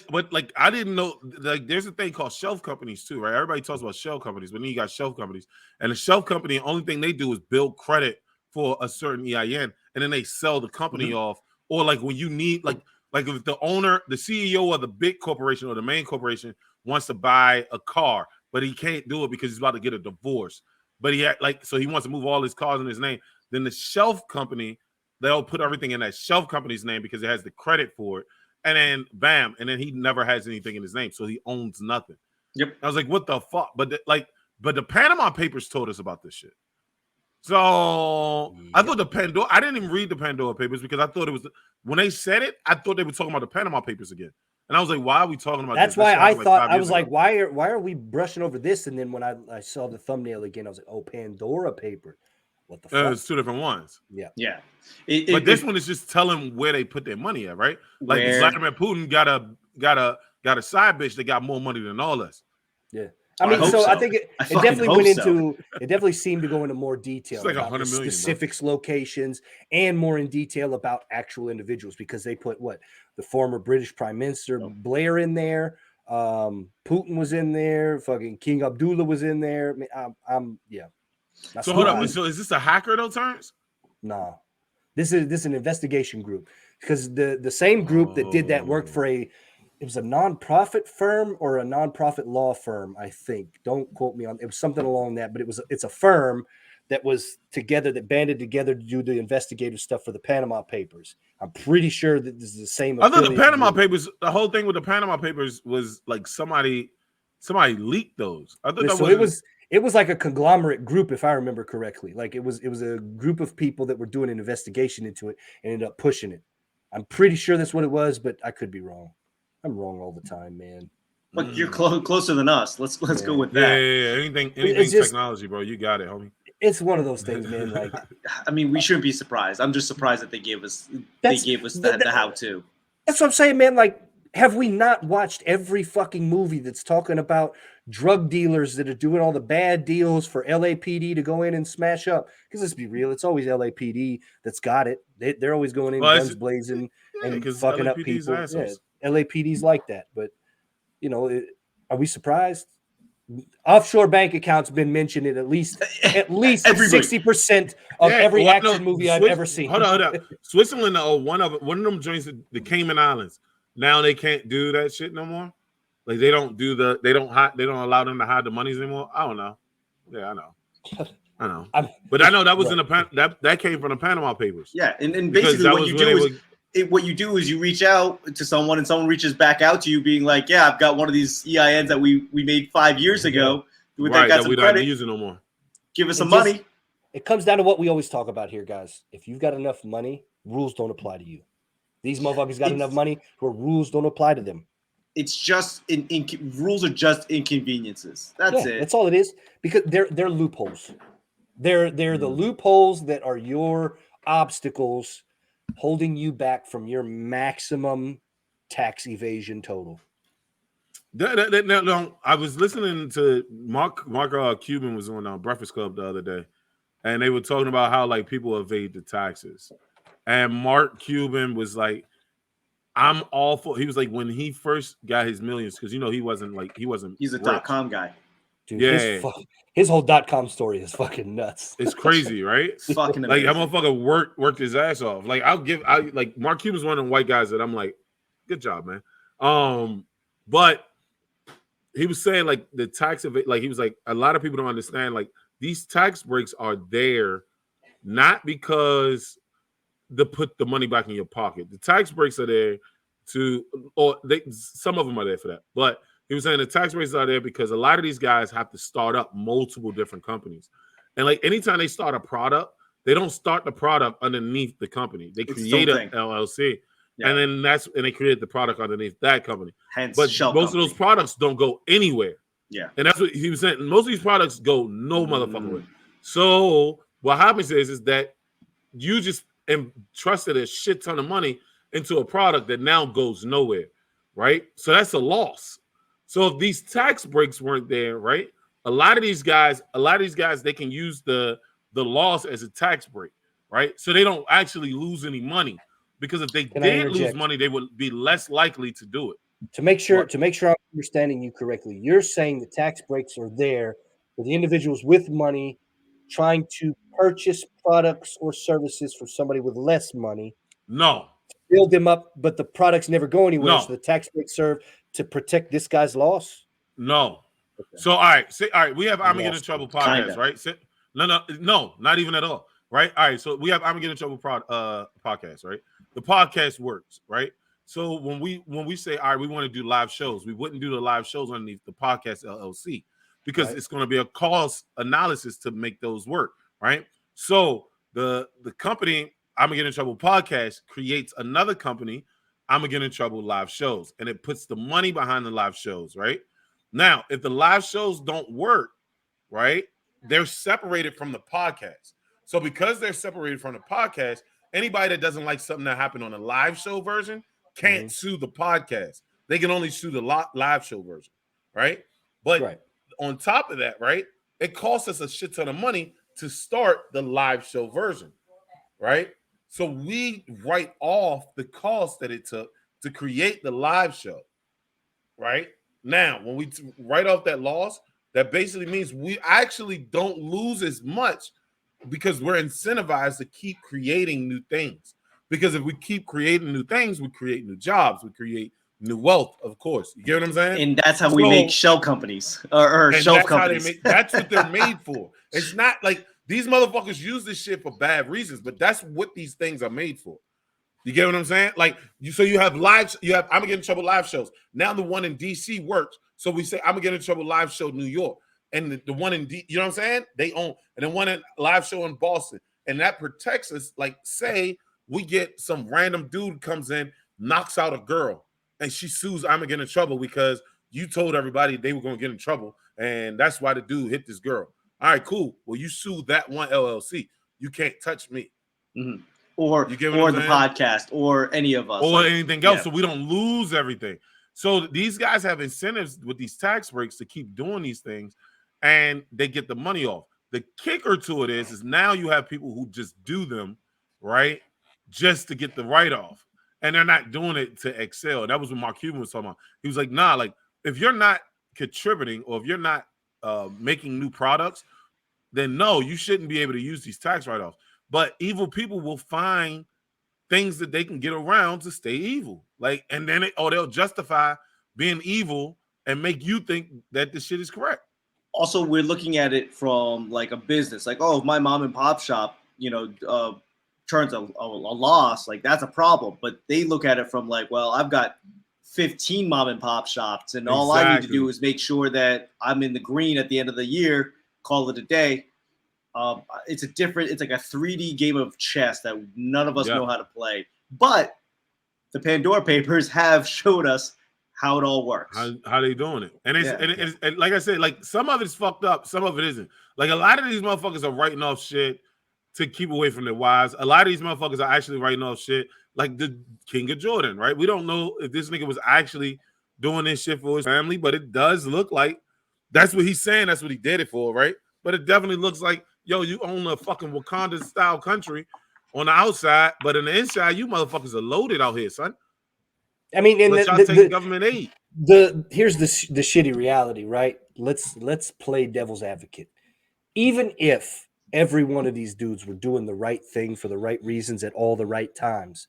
But I didn't know. Like, there's a thing called shelf companies too, right? Everybody talks about shell companies, but then you got shelf companies, and the shelf company, the only thing they do is build credit for a certain EIN, and then they sell the company off. Or like when you need like if the owner, the CEO of the big corporation or the main corporation wants to buy a car, but he can't do it because he's about to get a divorce. But he wants to move all his cars in his name. Then the shelf company they'll put everything in that shelf company's name because it has the credit for it. And then bam, and then he never has anything in his name, so he owns nothing. Yep. I was like, what the fuck? But the Panama Papers told us about this shit. So I thought I didn't even read the Pandora Papers because I thought it was when they said it, I thought they were talking about the Panama Papers again. And I was like, why are we talking about That's this? why I thought, I was like, why are we brushing over this? And then when I saw the thumbnail again, I was like, oh, Pandora Paper. What the fuck? It's two different ones. Yeah. Yeah. But this one is just telling where they put their money at, right? Like Vladimir Putin got a side bitch that got more money than all us. Yeah. I mean, so I think it definitely went into it definitely seemed to go into more detail like about the specifics, locations, and more in detail about actual individuals because they put the former British Prime Minister Blair in there, Putin was in there, fucking King Abdullah was in there. I mean, So hold up. So is this a hacker though, Terrance? No. This is an investigation group because the same group that did that worked for it was a nonprofit firm or a nonprofit law firm, I think. Don't quote me on it. Was something along that, but it's a firm that was together that banded together to do the investigative stuff for the Panama Papers. I'm pretty sure that this is the same. I thought the Panama Papers, the whole thing with the Panama Papers was like somebody leaked those. I thought it was like a conglomerate group, if I remember correctly. Like it was a group of people that were doing an investigation into it and ended up pushing it. I'm pretty sure that's what it was, but I could be wrong. I'm wrong all the time, man. But you're closer than us. Let's go with that. Yeah. Anything technology, bro. You got it, homie. It's one of those things, man. Like, I mean, we shouldn't be surprised. I'm just surprised that they gave us the how-to. That's what I'm saying, man. Like, have we not watched every fucking movie that's talking about drug dealers that are doing all the bad deals for LAPD to go in and smash up? Because let's be real, it's always LAPD that's got it. They're always going in guns blazing and fucking LAPD's up people. assholes. Yeah, LAPD's like that. But, are we surprised? Offshore bank accounts been mentioned in at least 60% of every action movie I've ever seen. Hold on. Switzerland, one of them joins the Cayman Islands. Now they can't do that shit no more. Like they don't allow them to hide the monies anymore. I don't know. Yeah, I know. But I know that was in that came from the Panama Papers. Yeah, and basically what you do is you reach out to someone and someone reaches back out to you being like, yeah, I've got one of these EINs that we made 5 years ago. That we don't use it no more. Give us some money. It comes down to what we always talk about here, guys. If you've got enough money, rules don't apply to you. These motherfuckers got enough money where rules don't apply to them. It's just rules are just inconveniences. That's it. That's all it is. Because they're loopholes. They're the loopholes that are your obstacles holding you back from your maximum tax evasion total. No, I was listening to Mark Cuban was on Breakfast Club the other day, and they were talking about how like people evade the taxes. And Mark Cuban was like, I'm all for. He was like, when he first got his millions, because he wasn't. He's a .com guy. Dude, his whole .com story is fucking nuts. It's crazy, right? It's fucking like amazing. that motherfucker worked his ass off. Like like Mark Cuban's one of the white guys that I'm like, good job, man. But he was saying like the tax of it, like he was like a lot of people don't understand like these tax breaks are there not because to put the money back in your pocket. The tax breaks are there some of them are there for that, but he was saying the tax rates are there because a lot of these guys have to start up multiple different companies. And like anytime they start a product, they don't start the product underneath the company. They create an LLC. Yeah. And then they create the product underneath that company. Hence, but most of those products don't go anywhere. Yeah. And that's what he was saying. Most of these products go no motherfucking way. So what happens is that you just entrusted a shit ton of money into a product that now goes nowhere, right? So that's a loss. So if these tax breaks weren't there, right? A lot of these guys, they can use the loss as a tax break, right? So they don't actually lose any money because if they did lose money, they would be less likely to do it. To make sure I'm understanding you correctly, you're saying the tax breaks are there for the individuals with money trying to purchase products or services for somebody with less money. No. Build them up, but the products never go anywhere. No. So the tax breaks serve to protect this guy's loss? No. Okay. So all right, we have I'm Get in Trouble podcast, right? No, not even at all. right? All right, so we have I'm Getting in Trouble podcast, right? The podcast works, right? So when we say, all right, we want to do live shows, we wouldn't do the live shows underneath the podcast LLC because it's going to be a cost analysis to make those work, right? So the company I'm Getting in Trouble podcast creates another company, I'm Getting in Trouble live shows, and it puts the money behind the live shows, right? Now, if the live shows don't work, right, they're separated from the podcast. So because they're separated from the podcast, anybody that doesn't like something that happened on a live show version can't sue the podcast. They can only sue the live show version, right? But on top of that, right, it costs us a shit ton of money to start the live show version, right? So we write off the cost that it took to create the live show, right? Now, when we write off that loss, that basically means we actually don't lose as much because we're incentivized to keep creating new things. Because if we keep creating new things, we create new jobs, we create new wealth, of course. You get what I'm saying? And that's how we make shell companies or shelf companies. That's what they're made for. It's not like these motherfuckers use this shit for bad reasons, but that's what these things are made for. You get what I'm saying? Like you have I'm Getting in Trouble live shows. Now the one in DC works. So we say I'm Getting in Trouble live show New York. And the one in you know what I'm saying? They own, and then one in live show in Boston. And that protects us. Like, say we get some random dude comes in, knocks out a girl, and she sues I'm Getting in Trouble because you told everybody they were going to get in trouble, and that's why the dude hit this girl. All right, cool. Well, you sued that one LLC. You can't touch me. Mm-hmm. Or the saying? podcast or any of us. Or anything else, so we don't lose everything. So these guys have incentives with these tax breaks to keep doing these things, and they get the money off. The kicker to it is now you have people who just do them, right, just to get the write-off. And they're not doing it to excel. And that was what Mark Cuban was talking about. He was like, nah, like if you're not contributing or if you're not making new products, then no, you shouldn't be able to use these tax write-offs. But evil people will find things that they can get around to stay evil. Like, and then they'll justify being evil and make you think that this shit is correct. Also, we're looking at it from like a business, like, oh, if my mom and pop shop, turns a loss, like that's a problem. But they look at it from like, well, I've got 15 mom and pop shops, and all I need to do is make sure that I'm in the green at the end of the year, call it a day. It's like a 3D game of chess that none of us know how to play. But the Pandora Papers have showed us how it all works. How they doing it. And and like I said, like some of it's fucked up, some of it isn't. Like a lot of these motherfuckers are writing off shit to keep away from their wives. A lot of these motherfuckers are actually writing off shit like the King of Jordan, right? We don't know if this nigga was actually doing this shit for his family, but it does look like that's what he's saying. That's what he did it for, right? But it definitely looks like, yo, you own a fucking Wakanda-style country on the outside, but on the inside, you motherfuckers are loaded out here, son. I mean, and the government aid. Here's the shitty reality, right? Let's play devil's advocate. Even if every one of these dudes were doing the right thing for the right reasons at all the right times,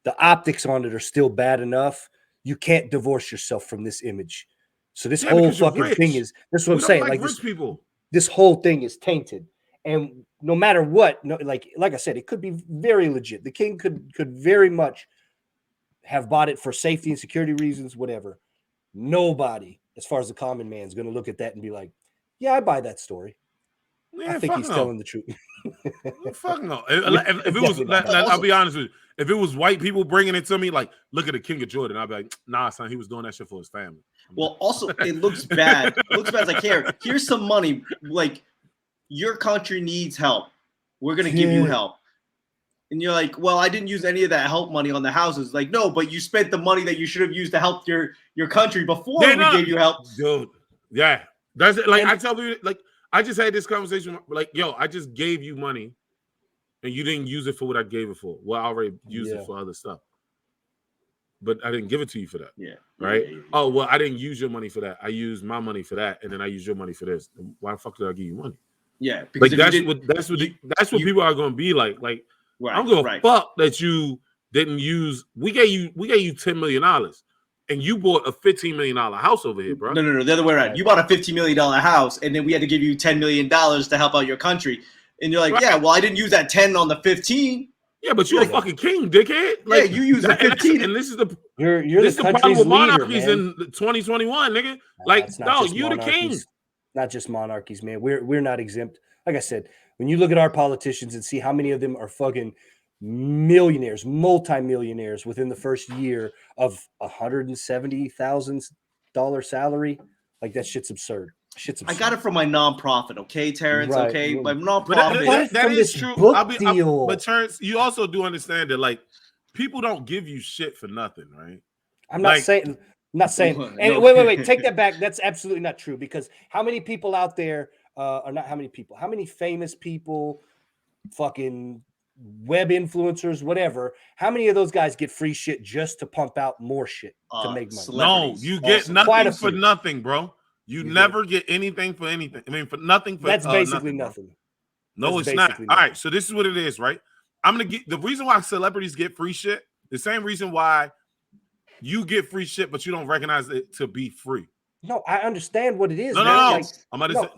the optics on it are still bad enough. You can't divorce yourself from this image. So this whole fucking thing is, that's what I'm saying. Like rich people. This whole thing is tainted. And no matter what, like I said, it could be very legit. The king could very much have bought it for safety and security reasons, whatever. Nobody, as far as the common man, is going to look at that and be like, yeah, I buy that story. Yeah, I think he's telling the truth. Fuck no. If it was, I'll be honest with you. If it was white people bringing it to me, like, look at the King of Jordan, I'd be like, nah, son, he was doing that shit for his family. Well, also, it looks bad. It looks bad as I care. Here's some money. Like, your country needs help. We're going to give you help. And you're like, well, I didn't use any of that help money on the houses. Like, no, but you spent the money that you should have used to help your country before we gave you help. Dude, yeah. That's it. Like, I tell you, like, I just had this conversation. Like, yo, I just gave you money and you didn't use it for what I gave it for. Well, I already used it for other stuff. But I didn't give it to you for that. Yeah. Right? Yeah. Oh, well, I didn't use your money for that. I used my money for that, and then I used your money for this. Why the fuck did I give you money? Yeah. Because like that's what people are gonna be like. Like, right, I'm gonna fuck that you didn't use. We gave you $10 million. And you bought a $15 million house over here, bro. No. The other way around. You bought a $15 million house, and then we had to give you $10 million to help out your country. And you're like, yeah, well, I didn't use that 10 on the 15. Yeah, but you're a fucking king, dickhead. Like, you use the 15. And this is the you're this the is the problem country's with leader, monarchies man. in 2021, nigga. Nah, Like, it's not no, just you the king. monarchies. Not just monarchies, man. We're not exempt. Like I said, when you look at our politicians and see how many of them are fucking millionaires, multimillionaires within the first year of $170,000 salary, like that shit's absurd. Shit's absurd. I got it from my nonprofit, okay, Terrance? Right. Okay, my But nonprofit. that From is this true. book deal. But Terrance, you also do understand that like people don't give you shit for nothing, right? I'm not Like- saying. I'm not saying. No. And wait. Take that back. That's absolutely not true. Because how many people out there are not? How many people? How many famous people? Fucking web influencers, whatever. How many of those guys get free shit just to pump out more shit to make money? No, you get Also, nothing for few. nothing, bro. You never get anything for anything. I mean, for nothing for That's basically nothing. nothing. No, That's it's not. basically All nothing. right, so this is what it is, right? I'm gonna get the reason why celebrities get free shit, the same reason why you get free shit, but you don't recognize it to be free. No, I understand what it is. No. man. Like, I'm about to say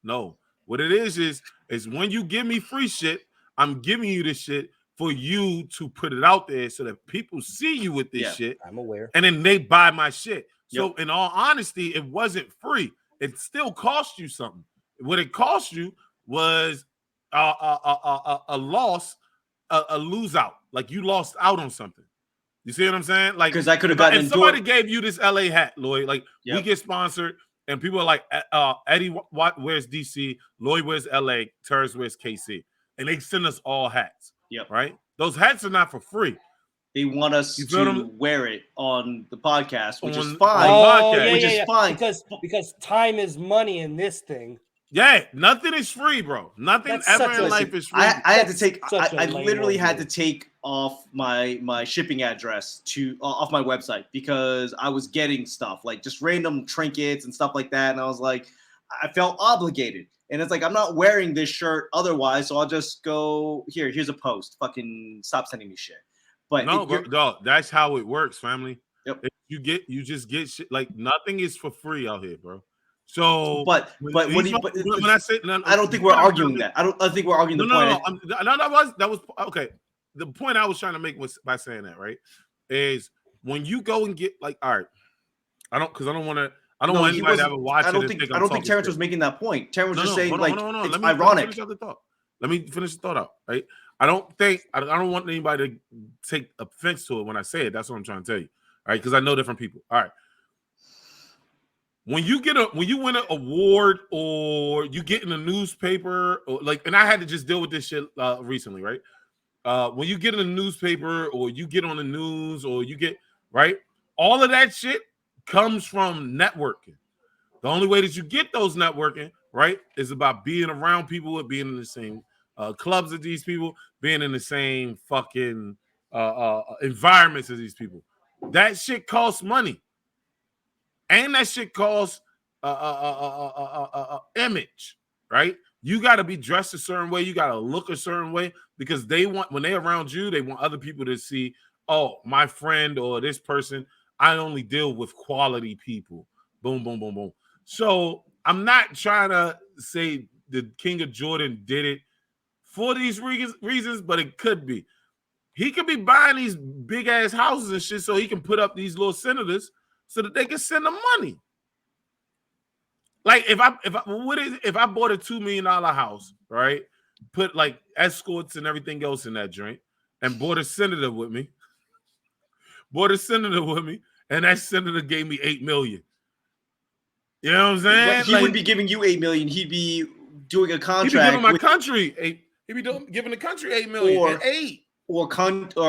no. What it is when you give me free shit, I'm giving you this shit for you to put it out there so that people see you with this shit. I'm aware. And then they buy my shit. So in all honesty, it wasn't free. It still cost you something. What it cost you was a loss, a lose out. Like you lost out on something. You see what I'm saying? Like, because I could have gotten if somebody gave you this LA hat, Lloyd, like we get sponsored, and people are like, Eddie wears DC, Lloyd wears LA, Terrance wears KC, and they send us all hats. Yep. Right? Those hats are not for free. They want us to wear it on the podcast, which is fine. Which is fine. Because time is money in this thing. Yeah, nothing is free, bro. Nothing ever in life is free. I had to take. I literally had to take off my shipping address off my website because I was getting stuff like just random trinkets and stuff like that, and I was like, I felt obligated, and it's like I'm not wearing this shirt otherwise, so I'll just go here. Here's a post. Fucking stop sending me shit. But no, that's how it works, family. Yep. You just get shit. Like nothing is for free out here, bro. So, when I say, I don't think we're arguing that. I think we're arguing the point. No, that was okay. The point I was trying to make was by saying that, right, is when you go and get like, all right, I don't want anybody to ever watch it. I don't think Terrance was making that point. Terrance was just saying it's ironic. Let me finish the thought out, right? I don't want anybody to take offense to it when I say it. That's what I'm trying to tell you, all right? Because I know different people. All right. When you win an award or you get in the newspaper or like, and I had to just deal with this shit recently, right? When you get in the newspaper or you get on the news or you get right, all of that shit comes from networking. The only way that you get those networking, right, is about being around people and being in the same clubs as these people, being in the same fucking environments as these people. That shit costs money. And that shit costs image, right? You got to be dressed a certain way. You got to look a certain way because when they're around you, they want other people to see, oh, my friend or this person, I only deal with quality people. Boom, boom, boom, boom. So I'm not trying to say the King of Jordan did it for these reasons, but it could be. He could be buying these big ass houses and shit so he can put up these little senators so that they can send them money. Like if I bought a $2 million house, right? Put like escorts and everything else in that joint, and bought a senator with me, and that senator gave me $8 million. You know what I'm saying? He wouldn't be giving you $8 million. He'd be doing a contract. He'd be giving my country giving the country $8 million. Or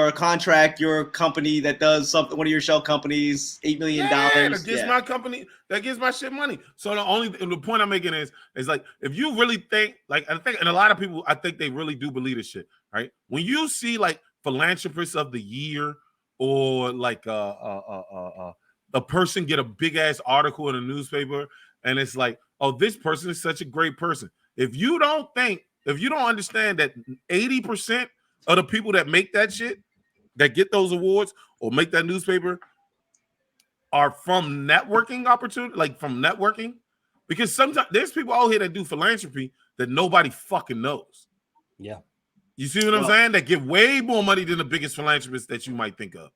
a contract your company that does something, one of your shell companies, $8 million. That gives my company, that gives my shit money. So the point I'm making is like if you really think, like I think, and a lot of people, I think they really do believe this shit, right? When you see like philanthropist of the year or like a person get a big ass article in a newspaper, and it's like, oh, this person is such a great person. If you don't understand that 80% of the people that make that shit, that get those awards or make that newspaper are from networking opportunity, like from networking. Because sometimes there's people out here that do philanthropy that nobody fucking knows. Yeah. You see what I'm saying? That give way more money than the biggest philanthropists that you might think of.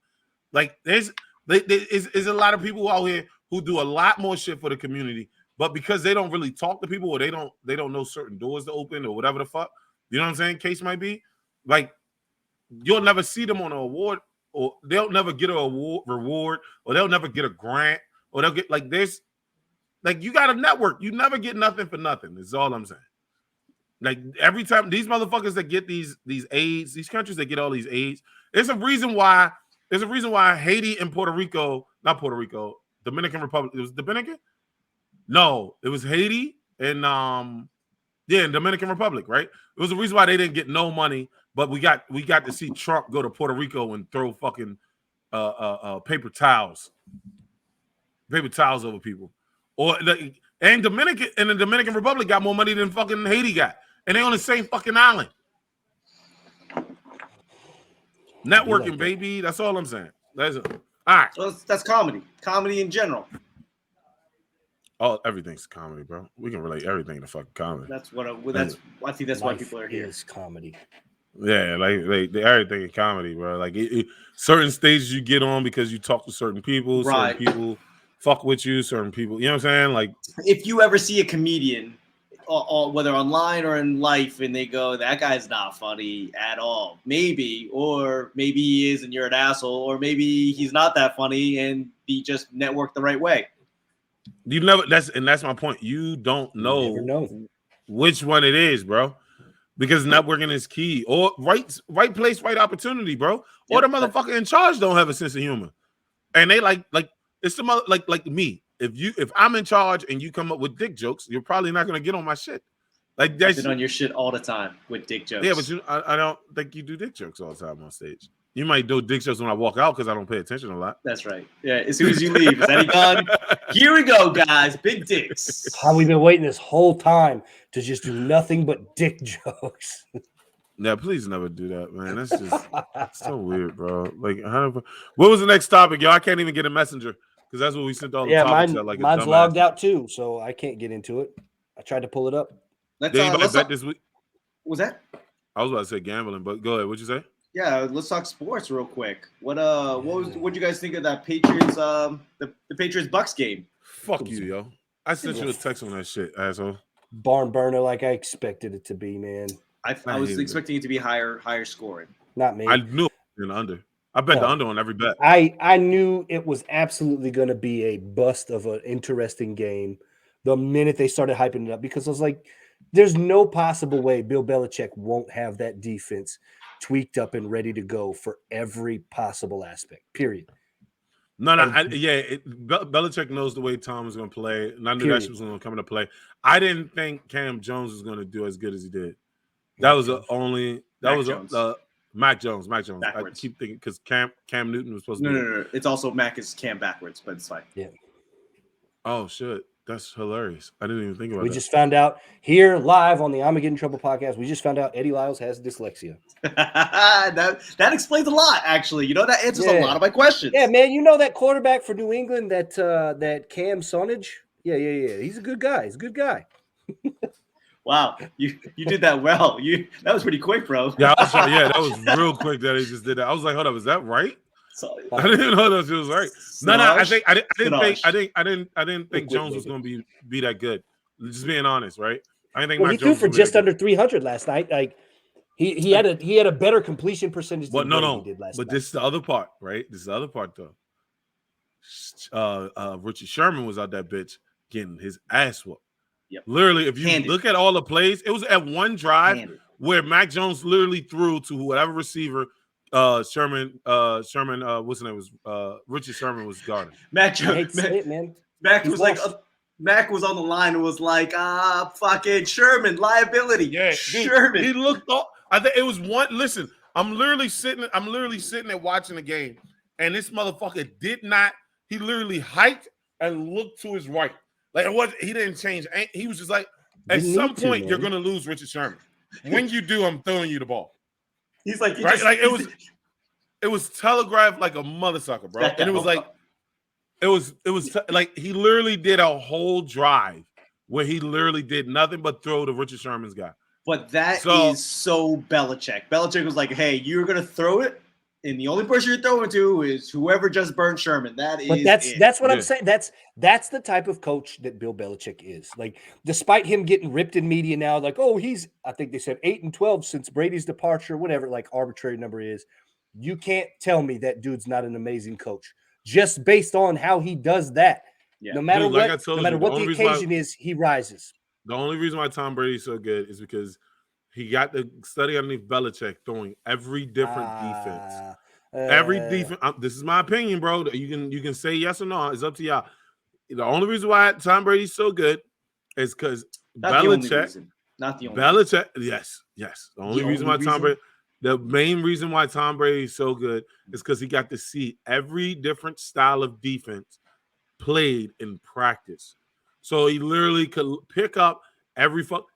Like there's a lot of people out here who do a lot more shit for the community, but because they don't really talk to people or they don't know certain doors to open or whatever the fuck, you know what I'm saying? Case might be, like you'll never see them on an award, or they'll never get an award reward, or they'll never get a grant, or they'll get like this. Like you got a network, you never get nothing for nothing. Is all I'm saying. Like every time these motherfuckers that get these aids, these countries that get all these aids, there's a reason why. There's a reason why Haiti and Puerto Rico, not Puerto Rico, Dominican Republic. It was Dominican? No, it was Haiti and Dominican Republic, right? It was the reason why they didn't get no money, but we got to see Trump go to Puerto Rico and throw fucking paper towels over people. And the Dominican Republic got more money than fucking Haiti got. And they on the same fucking island. Networking, baby. That's all I'm saying. That's it. All right. So that's comedy. Comedy in general. Oh, everything's comedy, bro. We can relate everything to fucking comedy. I think that's why people are here. Is comedy. Yeah, like everything in comedy, bro. Like certain stages you get on because you talk to certain people. Right. Certain people fuck with you. Certain people, you know what I'm saying? Like if you ever see a comedian, whether online or in life, and they go, that guy's not funny at all. Maybe he is and you're an asshole, or maybe he's not that funny and he just networked the right way. You never, that's my point. You don't know which one it is, bro. Because networking is key. Or right place, right opportunity, bro. Or the motherfucker in charge don't have a sense of humor. And they like it's the mother like me. If I'm in charge and you come up with dick jokes, you're probably not gonna get on my shit. Like that's on your shit all the time with dick jokes. Yeah, but I don't think you do dick jokes all the time on stage. You might do dick jokes when I walk out because I don't pay attention a lot. That's right. Yeah, as soon as you leave, is that he done? Here we go, guys. Big dicks. How we've been waiting this whole time to just do nothing but dick jokes. Yeah, please never do that, man. That's just so weird, bro. Like, what was the next topic, y'all? I can't even get a messenger. Because that's what we sent all the topics at. Like mine's logged out too, so I can't get into it. I tried to pull it up. Did anybody bet this week? What was that? I was about to say gambling, but go ahead. What'd you say? Yeah, let's talk sports real quick. What'd you guys think of that Patriots the Patriots Bucks game? Fuck you, yo. I sent you a text on that shit, asshole. Barn burner like I expected it to be, man. I was expecting it to be higher scoring. Not me. I knew in the under. I bet the under on every bet. I knew it was absolutely going to be a bust of an interesting game the minute they started hyping it up, because I was like, there's no possible way Bill Belichick won't have that defense tweaked up and ready to go for every possible aspect, period. Belichick knows the way Tom was going to play. And I knew that shit was going to come into play. I didn't think Cam Jones was going to do as good as he did. That was the only – that was Mac Jones. Backwards. I keep thinking because Cam Newton was supposed to. No. It's also Mac is Cam backwards, but it's fine. Yeah. Oh shit, that's hilarious. I didn't even think about it. We just found out here live on the I'm Get in Trouble podcast. We just found out Eddie Liles has dyslexia. that explains a lot, actually. You know, that answers a lot of my questions. Yeah, man. You know that quarterback for New England, that Cam Sonage. Yeah. He's a good guy. He's a good guy. Wow, you did that well. That was pretty quick, bro. Yeah, that was real quick that he just did that. I was like, hold up, is that right? I didn't know that was right. No, I didn't think Jones was going to be that good. Just being honest, right? I didn't think he threw for just under 300 last night. Like he had a better completion percentage than he did last night. But this is the other part, right? This is the other part though. Richard Sherman was out that bitch getting his ass whooped. Yep. Literally, if you look at all the plays, it was at one drive where Mac Jones literally threw to whatever receiver Sherman, what's his name was Richard Sherman was guarding. Mac was on the line and was like, fucking Sherman, liability. Yeah, Sherman. He looked off. I think it was one. Listen, I'm literally sitting there watching the game, and this motherfucker did not. He literally hiked and looked to his right. Like he didn't change. He was just like, at some point, you're gonna lose Richard Sherman. When you do, I'm throwing you the ball. He's like, it was telegraphed like a mother sucker, bro. And it was like, like he literally did a whole drive where he literally did nothing but throw to Richard Sherman's guy. But that is so Belichick. Belichick was like, hey, you're going to throw it, and the only person you're throwing to is whoever just burnt Sherman. That's what I'm saying. That's the type of coach that Bill Belichick is. Like, despite him getting ripped in media now, like, oh, I think they said 8-12 since Brady's departure, whatever, like arbitrary number is. You can't tell me that dude's not an amazing coach just based on how he does that. Yeah. No matter what the occasion is, he rises. The only reason why Tom Brady's so good is because he got the study underneath Belichick throwing every different defense. Every defense. This is my opinion, bro. You can say yes or no. It's up to y'all. The only reason why Tom Brady's so good is because Belichick. Not the only Belichick. Reason. Yes. The only reason why Tom Brady. The main reason why Tom Brady is so good is because he got to see every different style of defense played in practice. So he literally could pick up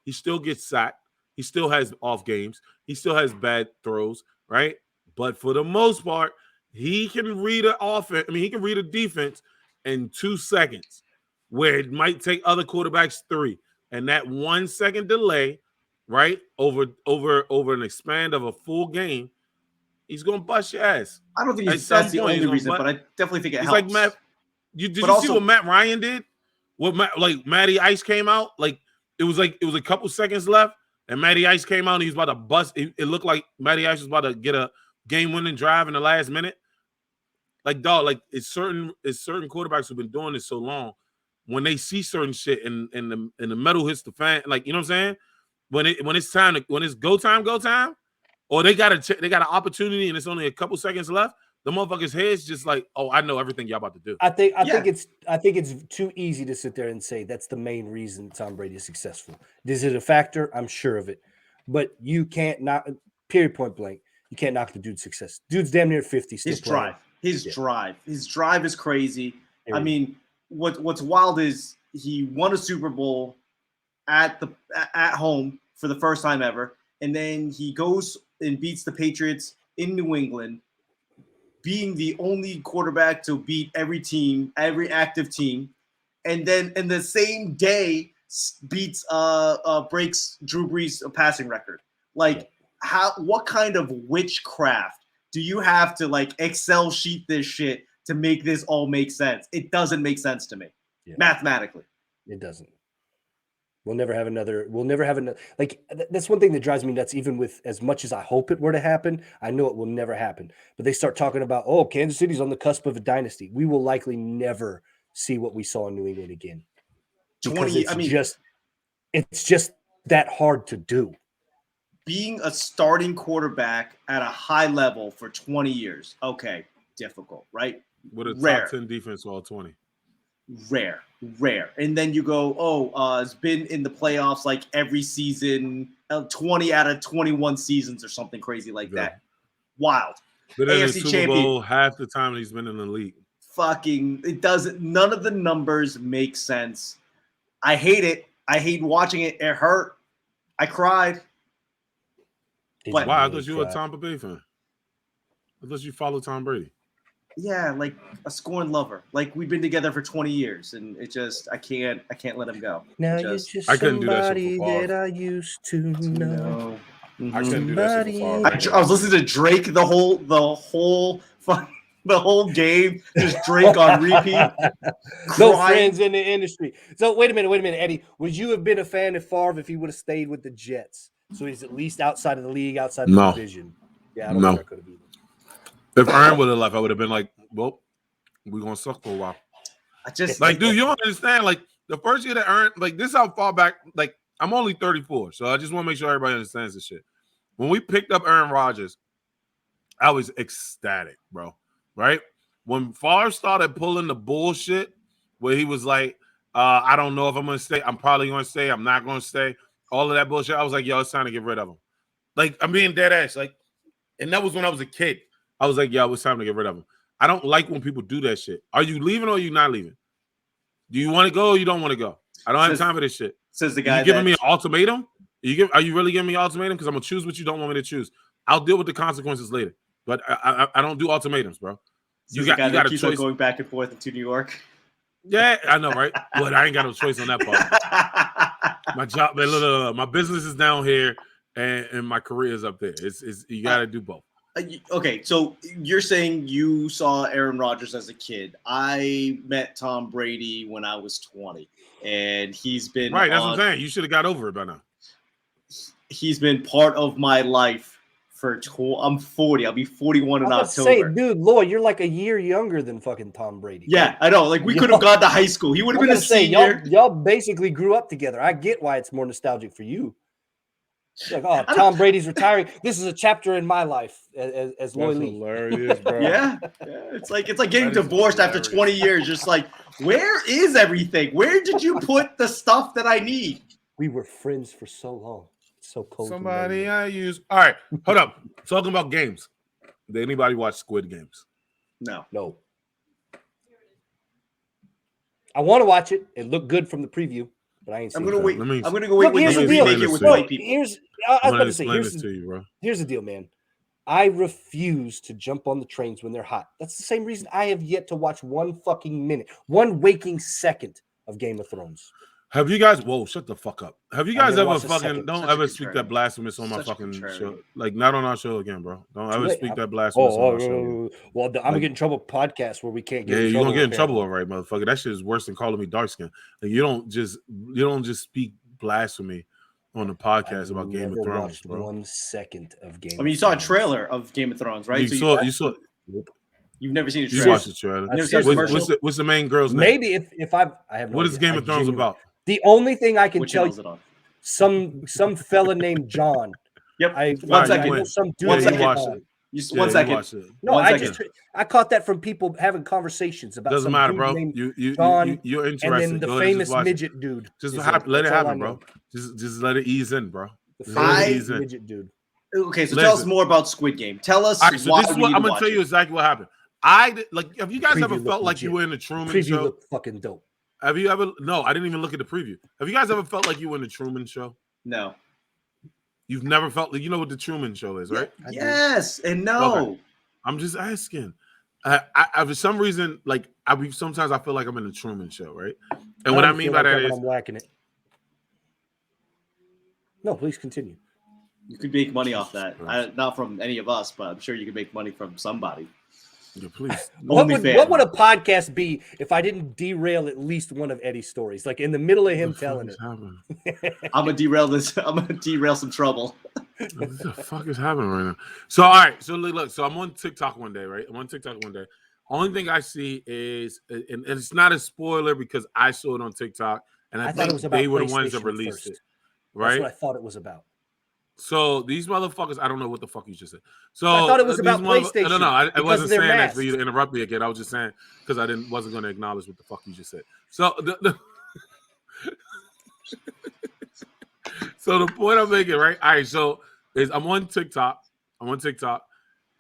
he still gets sacked. He still has off games. He still has bad throws, right? But for the most part, he can read an offense. I mean, he can read a defense in 2 seconds, where it might take other quarterbacks 3. And that 1 second delay, right, over an of a full game, he's gonna bust your ass. I don't think that's the only reason, but I definitely think it helps. Like Matt. Did you see what Matt Ryan did? Matty Ice came out, it was a couple seconds left, and Matty Ice came out and he was about to bust. It looked like Matty Ice was about to get a game-winning drive in the last minute. It's certain quarterbacks who've been doing this so long. When they see certain shit and the metal hits the fan, you know what I'm saying? When it's go time, or they got an opportunity and it's only a couple seconds left, the motherfucker's head's just like, oh, I know everything y'all about to do. I think it's too easy to sit there and say that's the main reason Tom Brady is successful. Is it a factor? I'm sure of it, but you can't knock. Period. Point blank. You can't knock the dude's success. Dude's damn near 50. His drive is crazy. I mean, what's wild is he won a Super Bowl at home for the first time ever, and then he goes and beats the Patriots in New England, being the only quarterback to beat every active team, and then in the same day breaks Drew Brees' passing record. What kind of witchcraft do you have to Excel sheet this shit to make this all make sense? It doesn't make sense to me mathematically. It doesn't. We'll never have another. That's one thing that drives me nuts. Even with as much as I hope it were to happen, I know it will never happen. But they start talking about, Kansas City's on the cusp of a dynasty. We will likely never see what we saw in New England again. It's just that hard to do. Being a starting quarterback at a high level for 20 years, okay, difficult, right? With a top 10 defense all 20. Rare. And then you go, it's been in the playoffs every season, 20 out of 21 seasons or something crazy like that. Wild. But in the Super Bowl half the time he's been in the league. It doesn't, none of the numbers make sense. I hate it. I hate watching it. It hurt. I cried. But why? I thought you were a Tampa Bay fan. I thought you followed Tom Brady. Yeah, like a scorned lover. We've been together for 20 years, and it just I can't let him go. Now you're just somebody that I used to know. Mm-hmm. I couldn't do that shit for I was listening to Drake the whole game, just Drake on repeat. No friends in the industry. So wait a minute, Eddie. Would you have been a fan of Favre if he would have stayed with the Jets? So he's at least outside of the league, outside of the division. Yeah, I don't think I could have either. If Aaron would have left, I would have been like, well, we're going to suck for a while. Dude, you don't understand. The first year that Aaron, this is how far back, I'm only 34, so I just want to make sure everybody understands this shit. When we picked up Aaron Rodgers, I was ecstatic, bro, right? When Favre started pulling the bullshit where he was like, I don't know if I'm going to stay. I'm probably going to stay. I'm not going to stay. All of that bullshit. I was like, yo, it's time to get rid of him. I'm being dead ass. And that was when I was a kid. I was like, yo, it's time to get rid of him. I don't like when people do that shit. Are you leaving or are you not leaving? Do you want to go or you don't want to go? I don't have time for this shit. Says the guy. You giving me an ultimatum? Are you really giving me an ultimatum? Because I'm going to choose what you don't want me to choose. I'll deal with the consequences later. But I don't do ultimatums, bro. You got a choice. Going back and forth to New York. Yeah, I know, right? But I ain't got no choice on that part. My job, man, look, my business is down here. and my career is up there. It's you got to do both. Okay, so you're saying you saw Aaron Rodgers as a kid. I met Tom Brady when I was 20, and he's been Right. That's what I'm saying. You should have got over it by now. He's been part of my life for. I'm 40. I'll be 41 in I was October. say, dude, Lloyd, you're like a year younger than fucking Tom Brady. Yeah, I know. Like we could have gone to high school. He would have been a senior. Y'all basically grew up together. I get why it's more nostalgic for you. Like, oh, Tom Brady's retiring. This is a chapter in my life as Loy Lee. Hilarious, bro. Yeah. It's like getting divorced after 20 years. Just like, where is everything? Where did you put the stuff that I need? We were friends for so long. It's so cold. Somebody I use. All right, hold up. Talking about games. Did anybody watch Squid Games? No. I want to watch it. It looked good from the preview, but I ain't seen it. I'm gonna go Look, wait when here's they the deal. remake it with white people. I was about to say, bro. Here's the deal, man. I refuse to jump on the trains when they're hot. That's the same reason I have yet to watch one fucking minute, one waking second of Game of Thrones. Have you guys? Whoa, shut the fuck up. Have you guys ever fucking? Don't ever speak that blasphemous on my fucking show. Like, not on our show again, bro. Don't ever speak that blasphemous on our show. Well, I'm gonna get in trouble with podcasts where we can't get. Yeah, in you're gonna get in apparently. trouble, all right, motherfucker. That shit is worse than calling me dark skin. Like, you don't just speak blasphemy on the podcast about Game of Thrones, bro. 1 second of Game. I mean, you saw a trailer of Game of Thrones, right? You saw. You've never seen a trailer. You watched the trailer. What's the main girl's name? Maybe if I have no What idea. is Game of Thrones about? The only thing I can What tell channel is it you, on? some fella named John. Yep. 1 second. I know some dude. One second. You watched it. 1 second. No, One I second. I caught that from people having conversations about. Doesn't some matter, dude bro. named You're interested. and then the Go ahead, famous midget dude. Just let it happen, bro. Just let it ease in, bro. The Just let it ease in. midget dude. Okay, so tell us more about Squid Game. Tell us. All right, so why this is we what need I'm to gonna watch tell you it. exactly what happened. Have you guys Preview ever felt looked like you legit. were in the Truman Preview Show? looked fucking dope. Have you ever? No, I didn't even look at the preview. Have you guys ever felt like you were in the Truman Show? No. You've never felt like, you know what the Truman Show is, right? Yes and no. Okay. I'm just asking. I for some reason, like sometimes I feel like I'm in the Truman Show, right? And what I mean by that is I'm whacking it. No, please continue. You could make money off that. Not from any of us, but I'm sure you could make money from somebody. Yeah, please. What would a podcast be if I didn't derail at least one of Eddie's stories? Like in the middle of him telling it. I'm gonna derail this. I'm gonna derail some trouble. What the fuck is happening right now? So all right, so look, so I'm on TikTok one day, right? Only thing I see is, and it's not a spoiler because I saw it on TikTok, and I think they were the ones that released it, right? That's what I thought it was about. So these motherfuckers, I don't know what the fuck you just said. So I thought it was about PlayStation. No, I wasn't saying that masks. for you to interrupt me again. I was just saying because I wasn't going to acknowledge what the fuck you just said. So so the point I'm making, right? All right, so I'm on TikTok,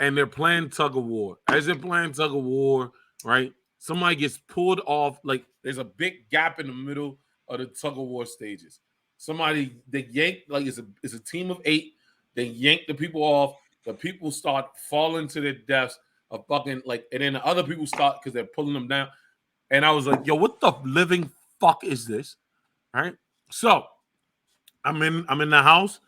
and they're playing tug of war. As they're playing tug of war, right? Somebody gets pulled off. Like there's a big gap in the middle of the tug of war stages. They yank, like it's a team of 8. They yank the people off. The people start falling to their deaths of fucking like, and then the other people start because they're pulling them down. And I was like, yo, what the living fuck is this? All right. So I'm in the house.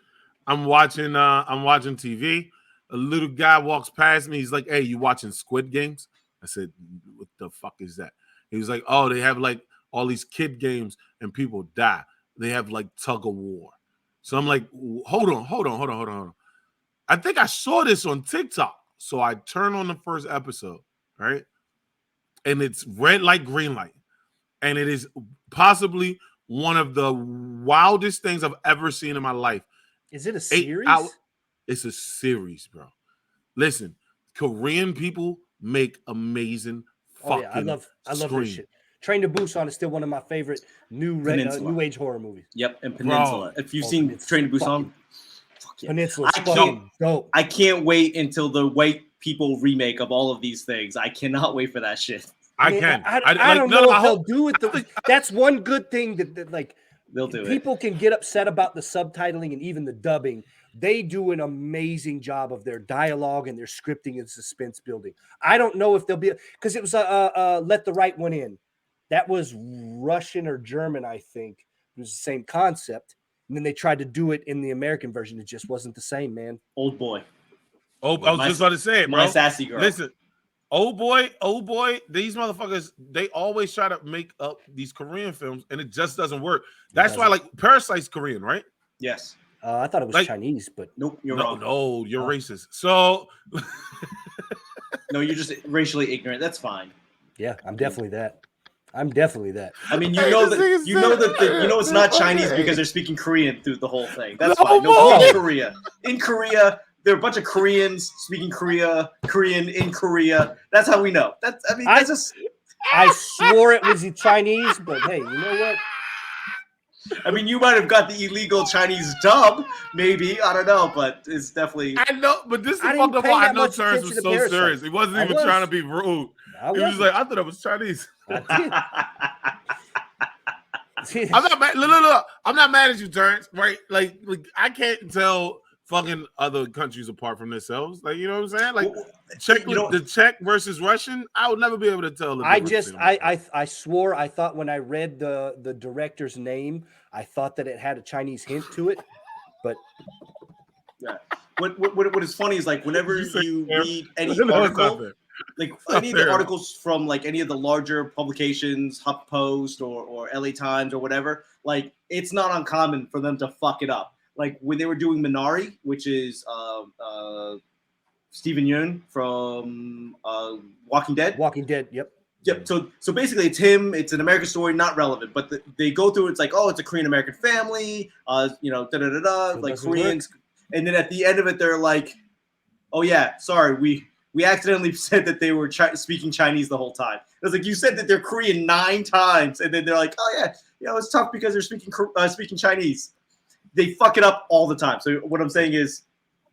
I'm watching TV. A little guy walks past me. He's like, hey, you watching Squid Games? I said, what the fuck is that? He was like, oh, they have like all these kid games and people die. They have like tug of war. So I'm like, hold on. I think I saw this on TikTok. So I turn on the first episode, right? And it's red light, green light. And it is possibly one of the wildest things I've ever seen in my life. Is it a series? It's a series, bro. Listen, Korean people make amazing fucking I love this shit. Train to Busan is still one of my favorite new age horror movies. Yep, and Peninsula. Bro. If you've seen Train to Busan, Peninsula is fucking dope. I can't wait until the white people remake of all of these things. I cannot wait for that shit. I don't know if they'll do it. That's one good thing that like they'll do. People can get upset about the subtitling and even the dubbing. They do an amazing job of their dialogue and their scripting and suspense building. I don't know if they'll be because it was Let the Right One In. That was Russian or German, I think. It was the same concept. And then they tried to do it in the American version. It just wasn't the same, man. Old boy. Oh, I was just about to say it, bro. My sassy girl. Listen, old boy, these motherfuckers, they always try to make up these Korean films, and it just doesn't work. That's why, like, Parasite's Korean, right? Yes. I thought it was Like, Chinese, but nope, you're wrong. No, you're racist. So, no, you're just racially ignorant. That's fine. yeah, I'm definitely that. I'm definitely that. I mean, you know it's not Chinese because they're speaking Korean through the whole thing. That's fine. No, in Korea. In Korea, there are a bunch of Koreans speaking Korean in Korea. That's how we know. I swore it was the Chinese, but hey, you know what? I mean, you might have got the illegal Chinese dub, maybe. I don't know, but it's definitely. I know, but this is I fucked didn't up. pay I that know much Terrance was attention to so Parasite. serious. He wasn't I even was. trying to be rude. I He was like, I thought it was Chinese. I'm not mad. Look. I'm not mad at you, Terrance. Right? Like I can't tell fucking other countries apart from themselves. Like, you know what I'm saying? Like, the Czech versus Russian. I would never be able to tell. I swore. I thought when I read the director's name, I thought that it had a Chinese hint to it, but yeah. What is funny is like whenever you read any article. Like any of the articles from like any of the larger publications, HuffPost or LA Times or whatever, like it's not uncommon for them to fuck it up. Like when they were doing Minari, which is Stephen Yeun from Walking Dead. Walking Dead, yep. Yep. So basically, it's him. It's an American story, not relevant, but they go through. It's like, oh, it's a Korean American family. Like Koreans, and then at the end of it, they're like, oh yeah, sorry, we accidentally said that they were speaking Chinese the whole time. It was like, you said that they're Korean 9 times, and then they're like, oh yeah, it's tough because they're speaking Chinese. They fuck it up all the time. So what I'm saying is,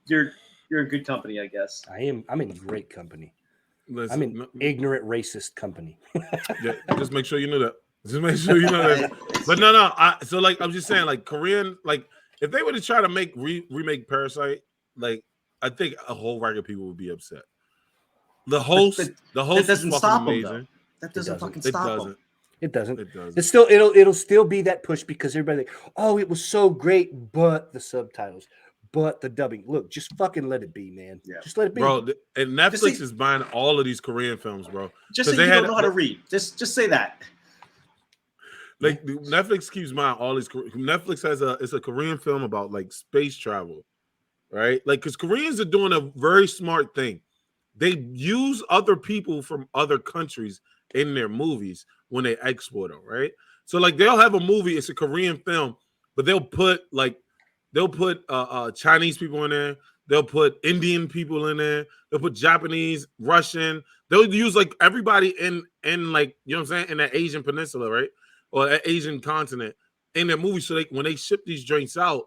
you're in good company, I guess. I'm in great company. Listen, I'm in ignorant racist company. Yeah, just make sure you know that. Just make sure you know that. But no. So like I'm just saying, like Korean, like if they were to try to remake Parasite, like I think a whole rack of people would be upset. The host doesn't stop amazing. them, though. That doesn't fucking stop them. It doesn't. It doesn't. It's still it'll still be that push because everybody like, oh, it was so great, but the subtitles, but the dubbing. Look, just fucking let it be, man. Yeah. Just let it be, bro. And Netflix is buying all of these Korean films, bro. Just say you don't know how to read. Just say that. Like Netflix keeps buying all these. Netflix has a Korean film about like space travel, right? Like because Koreans are doing a very smart thing. They use other people from other countries in their movies when they export them, right? So like they'll have a movie, it's a Korean film, but they'll put Chinese people in there, they'll put Indian people in there, they'll put Japanese, Russian, they'll use like everybody in like, you know what I'm saying, in that Asian peninsula, right? Or that Asian continent in their movie. So when they ship these joints out,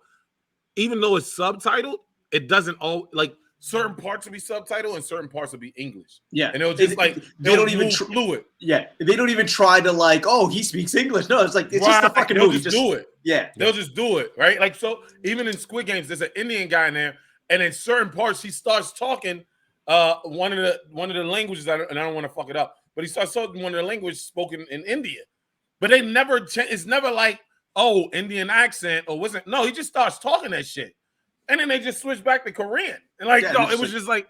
even though it's subtitled, it doesn't all like certain parts will be subtitled and certain parts will be English. Yeah. And it'll just they don't even fluid. Yeah. They don't even try to like, oh, he speaks English. No, it's like it's just a fucking they'll movie. Just do it. Yeah. They'll just do it, right? Like so even in Squid Games, there's an Indian guy in there, and in certain parts he starts talking one of the languages, and I don't want to fuck it up, but he starts talking one of the languages spoken in India. But they never it's never like, oh, Indian accent or wasn't. No, he just starts talking that shit. And then they just switch back to Korean. And like, no, it was just like,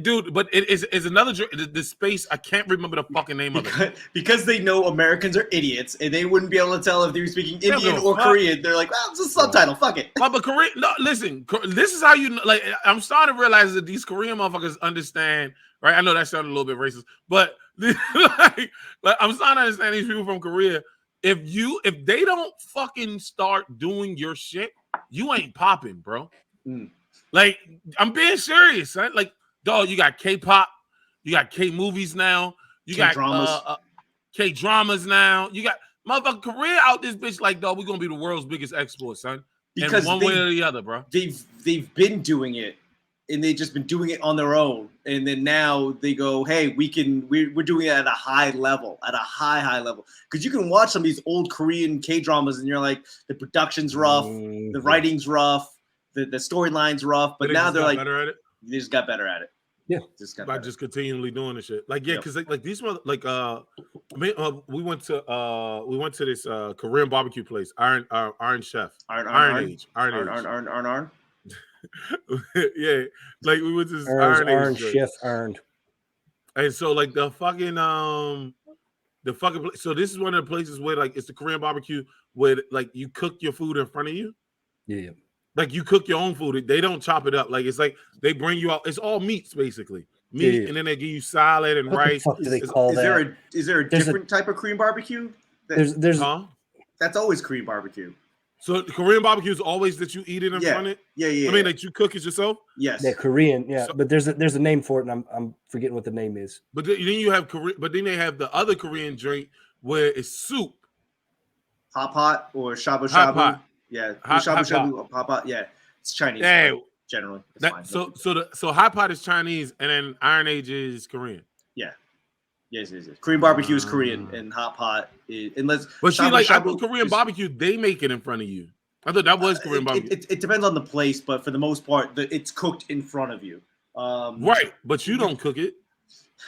dude, but it is another, the space, I can't remember the fucking name of it. Because they know Americans are idiots and they wouldn't be able to tell if they were speaking Indian or Korean. They're like, well, it's a subtitle, fuck it. But Korean, no, listen, this is how you know, like, I'm starting to realize that these Korean motherfuckers understand, right? I know that sounded a little bit racist, but like I'm starting to understand these people from Korea. If they don't fucking start doing your shit, you ain't popping, bro. Like, I'm being serious, right? Like, dog, you got K-pop, you got K-movies now, you got K-dramas now, you got motherfucking Korea out this bitch. Like, dog, we're gonna be the world's biggest export, son. Because one way or the other, bro. They've been doing it, and they've just been doing it on their own. And then now they go, hey, we're doing it at a high level, at a high level. Because you can watch some of these old Korean K-dramas and you're like, the production's rough, the writing's rough, the storyline's rough. But now they're like, better at it? They just got better at it. Yeah. By just continually doing the shit. Like, yeah, because like these we went to this Korean barbecue place, Iron Chef. Iron Age. Yeah, like we went to this Iron Age. Chef earned. And so like the fucking so this is one of the places where like it's the Korean barbecue where like you cook your food in front of you. Yeah. Like you cook your own food. They don't chop it up. Like it's like they bring you out. It's all meats basically. Meat, and then they give you salad and rice. What the fuck do they call that? Is there a different type of Korean barbecue? There's That's always Korean barbecue. So Korean barbecue is always that you eat it in front of it? Yeah. I mean, that you cook it yourself? Yes. Yeah, Korean, yeah. So, but there's a name for it, and I'm forgetting what the name is. But then you have Korean, but then they have the other Korean drink where it's soup. Hot pot or shabu shabu. Hot pot. Yeah. Shabu shabu, hot pot. Yeah. It's Chinese. Yeah. Generally. Fine. So hot pot is Chinese and then Iron Age is Korean. Yeah. Yes. Korean barbecue is Korean and hot pot is unless. But see, like I thought Korean barbecue, they make it in front of you. I thought that was Korean barbecue. It depends on the place, but for the most part, it's cooked in front of you. Right, but you don't cook it.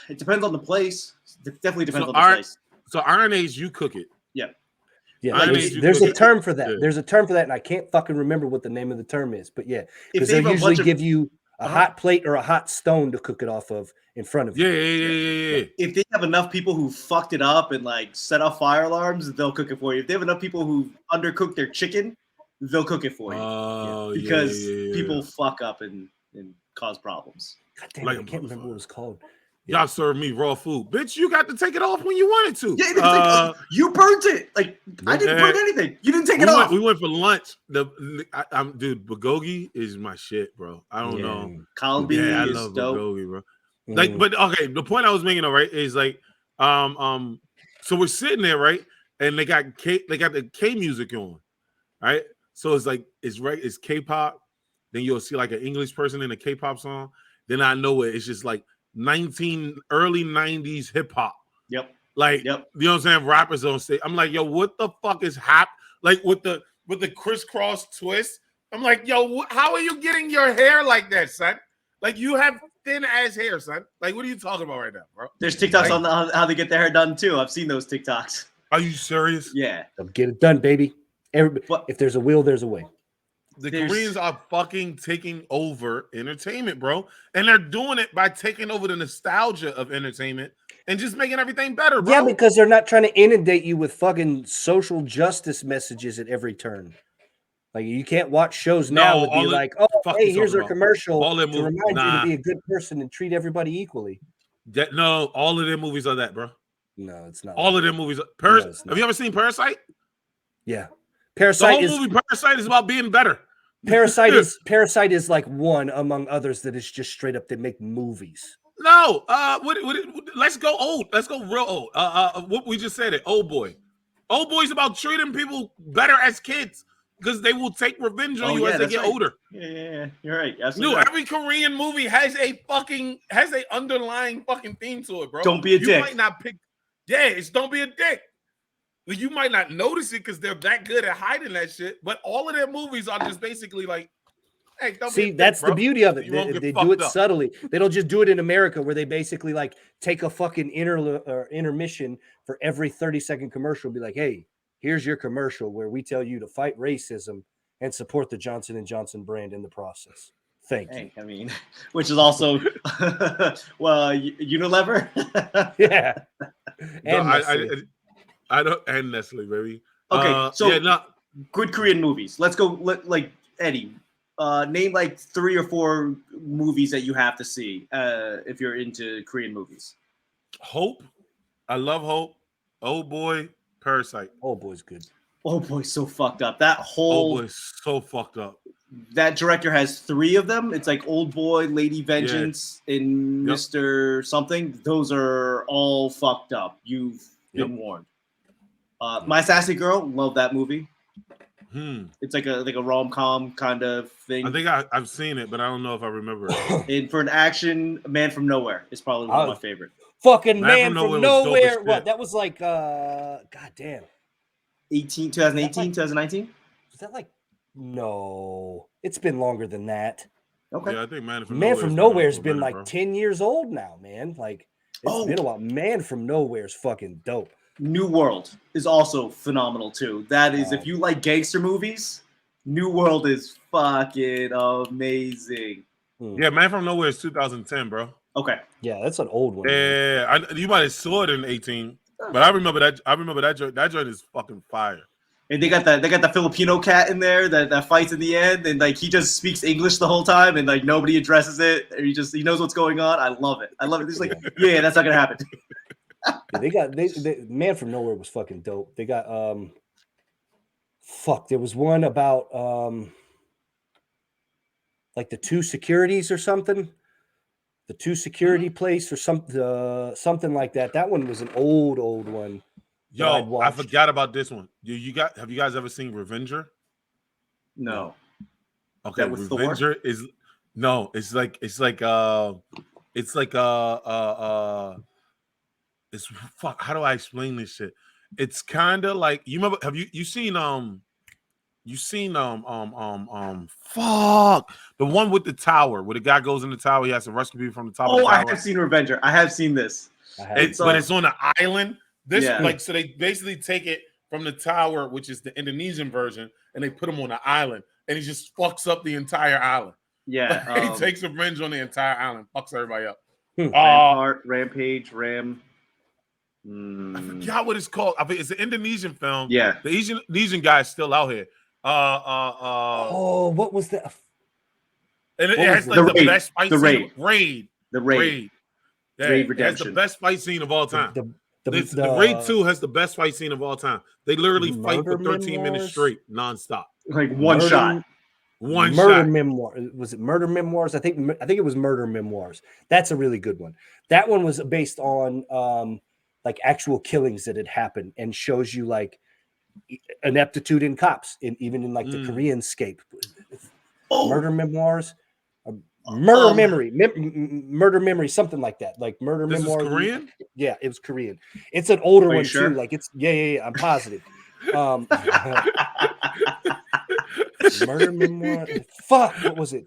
It depends on the place. It definitely depends on the place. So Iron Age, you cook it. Yeah. Yeah, there's a term for that. There's a term for that, and I can't fucking remember what the name of the term is. But yeah, because they usually give you a hot plate or a hot stone to cook it off of in front of you. Yeah. If they have enough people who fucked it up and like set off fire alarms, they'll cook it for you. If they have enough people who undercooked their chicken, they'll cook it for you. Because people fuck up and cause problems. God damn, I can't remember what it was called. Y'all serve me raw food, bitch. You got to take it off when you wanted to. Yeah, you burnt it. Like I didn't burn anything. You didn't take it off. We went for lunch. I'm dude. Bulgogi is my shit, bro. I don't know. Kalbi I love bulgogi, bro. Like, but okay. The point I was making, right, is like, so we're sitting there, right, and they got the K music on, right. So it's like it's K-pop. Then you'll see like an English person in a K-pop song. Then I know it's just like early 90s hip hop. Yep. Like, you know what I'm saying? Rappers on stage. I'm like, yo, what the fuck is like with the crisscross twist? I'm like, yo, how are you getting your hair like that, son? Like you have thin ass hair, son. Like, what are you talking about right now, bro? There's TikToks on how they get their hair done too. I've seen those TikToks. Are you serious? Yeah. Get it done, baby. If there's a will, there's a way. The Koreans are fucking taking over entertainment, bro. And they're doing it by taking over the nostalgia of entertainment and just making everything better, bro. Yeah, because they're not trying to inundate you with fucking social justice messages at every turn. Like, you can't watch shows now and be like, oh, hey, here's our commercial to remind you to be a good person and treat everybody equally. No, all of their movies are that, bro. No, it's not. All of their movies are... Have you ever seen Parasite? Yeah. The whole movie Parasite is about being better. Parasite is like one among others that is just straight up they make movies. No, let's go old. Let's go real old. What we just said it. Old Boy. Old Boy's about treating people better as kids because they will take revenge on you as they get older. Yeah, you're right. Dude, every Korean movie has a underlying fucking theme to it, bro. Don't be a dick. You might not pick. Yeah, it's don't be a dick. You might not notice it because they're that good at hiding that shit, but all of their movies are just basically like, hey, don't see, be that's bro. The beauty of it. They do it up. subtly. They don't just do it in America where they basically like take a fucking intermission for every 30-second commercial. Be like, hey, here's your commercial where we tell you to fight racism and support the Johnson & Johnson brand in the process. Thank you. I mean, which is also Unilever. Yeah. And I don't, and Nestle, baby. Okay, good Korean movies. Let's go. Like Eddie, name like 3 or 4 movies that you have to see if you're into Korean movies. Hope, I love Hope. Old Boy, Parasite. Old Boy's good. Old Boy's so fucked up. That whole Old Boy's so fucked up. That director has 3 of them. It's like Old Boy, Lady Vengeance, and Mr. Something. Those are all fucked up. You've been warned. My Sassy Girl, love that movie. It's like a rom-com kind of thing. I think I've seen it, but I don't know if I remember it. And for an action, Man from Nowhere is probably one of my favorite. Fucking Man from Nowhere. What? That was like, god damn. 2018, 2019? Was that like, no. It's been longer than that. Okay. Yeah, I think Man from Nowhere's been like 10 years old now, man. Like it's been a while. Man from Nowhere's fucking dope. New World is also phenomenal too. That is, if you like gangster movies, New World is fucking amazing. Yeah, Man from Nowhere is 2010, bro. Okay. Yeah, that's an old one. Yeah, you might have saw it in 18, but I remember that. I remember that joint. That joint is fucking fire. And they got the Filipino cat in there that fights in the end, and like he just speaks English the whole time, and like nobody addresses it. And he knows what's going on. I love it. It's like yeah, that's not gonna happen. Yeah, they Man from Nowhere was fucking dope. They got there was one about like the two securities or something. The two security place or something like that. That one was an old one. Yo, I forgot about this one. Have you guys ever seen Revenger? No. Okay, Revenger is no. It's fuck. How do I explain this shit? It's kind of like you remember. Have you seen fuck the one with the tower where the guy goes in the tower, he has to rescue people from the top of the tower. I have seen Revenger. I have seen this. But it's on an island. So they basically take it from the tower, which is the Indonesian version, and they put him on an island, and he just fucks up the entire island. Yeah, he takes revenge on the entire island, fucks everybody up. Rampage, Ram. I forgot what it's called. I think it's an Indonesian film. Yeah, the Indonesian guy is still out here. What was that? And it has like the best fight scene. Raid. The Raid. Yeah, Raid Redemption. It has the best fight scene of all time. The Raid 2 has the best fight scene of all time. They literally fight for 13 minutes straight, nonstop. Like one shot. Murder Memoir. Was it Murder Memoirs? I think it was Murder Memoirs. That's a really good one. That one was based on like actual killings that had happened and shows you like ineptitude in cops, even in like the Korean scape. Murder Memoirs. Murder Memory, something like that. Like Murder Memoir. Is Korean? Yeah, it was Korean. It's an older one sure? too. Like it's I'm positive. Murder Memoir. Fuck, what was it?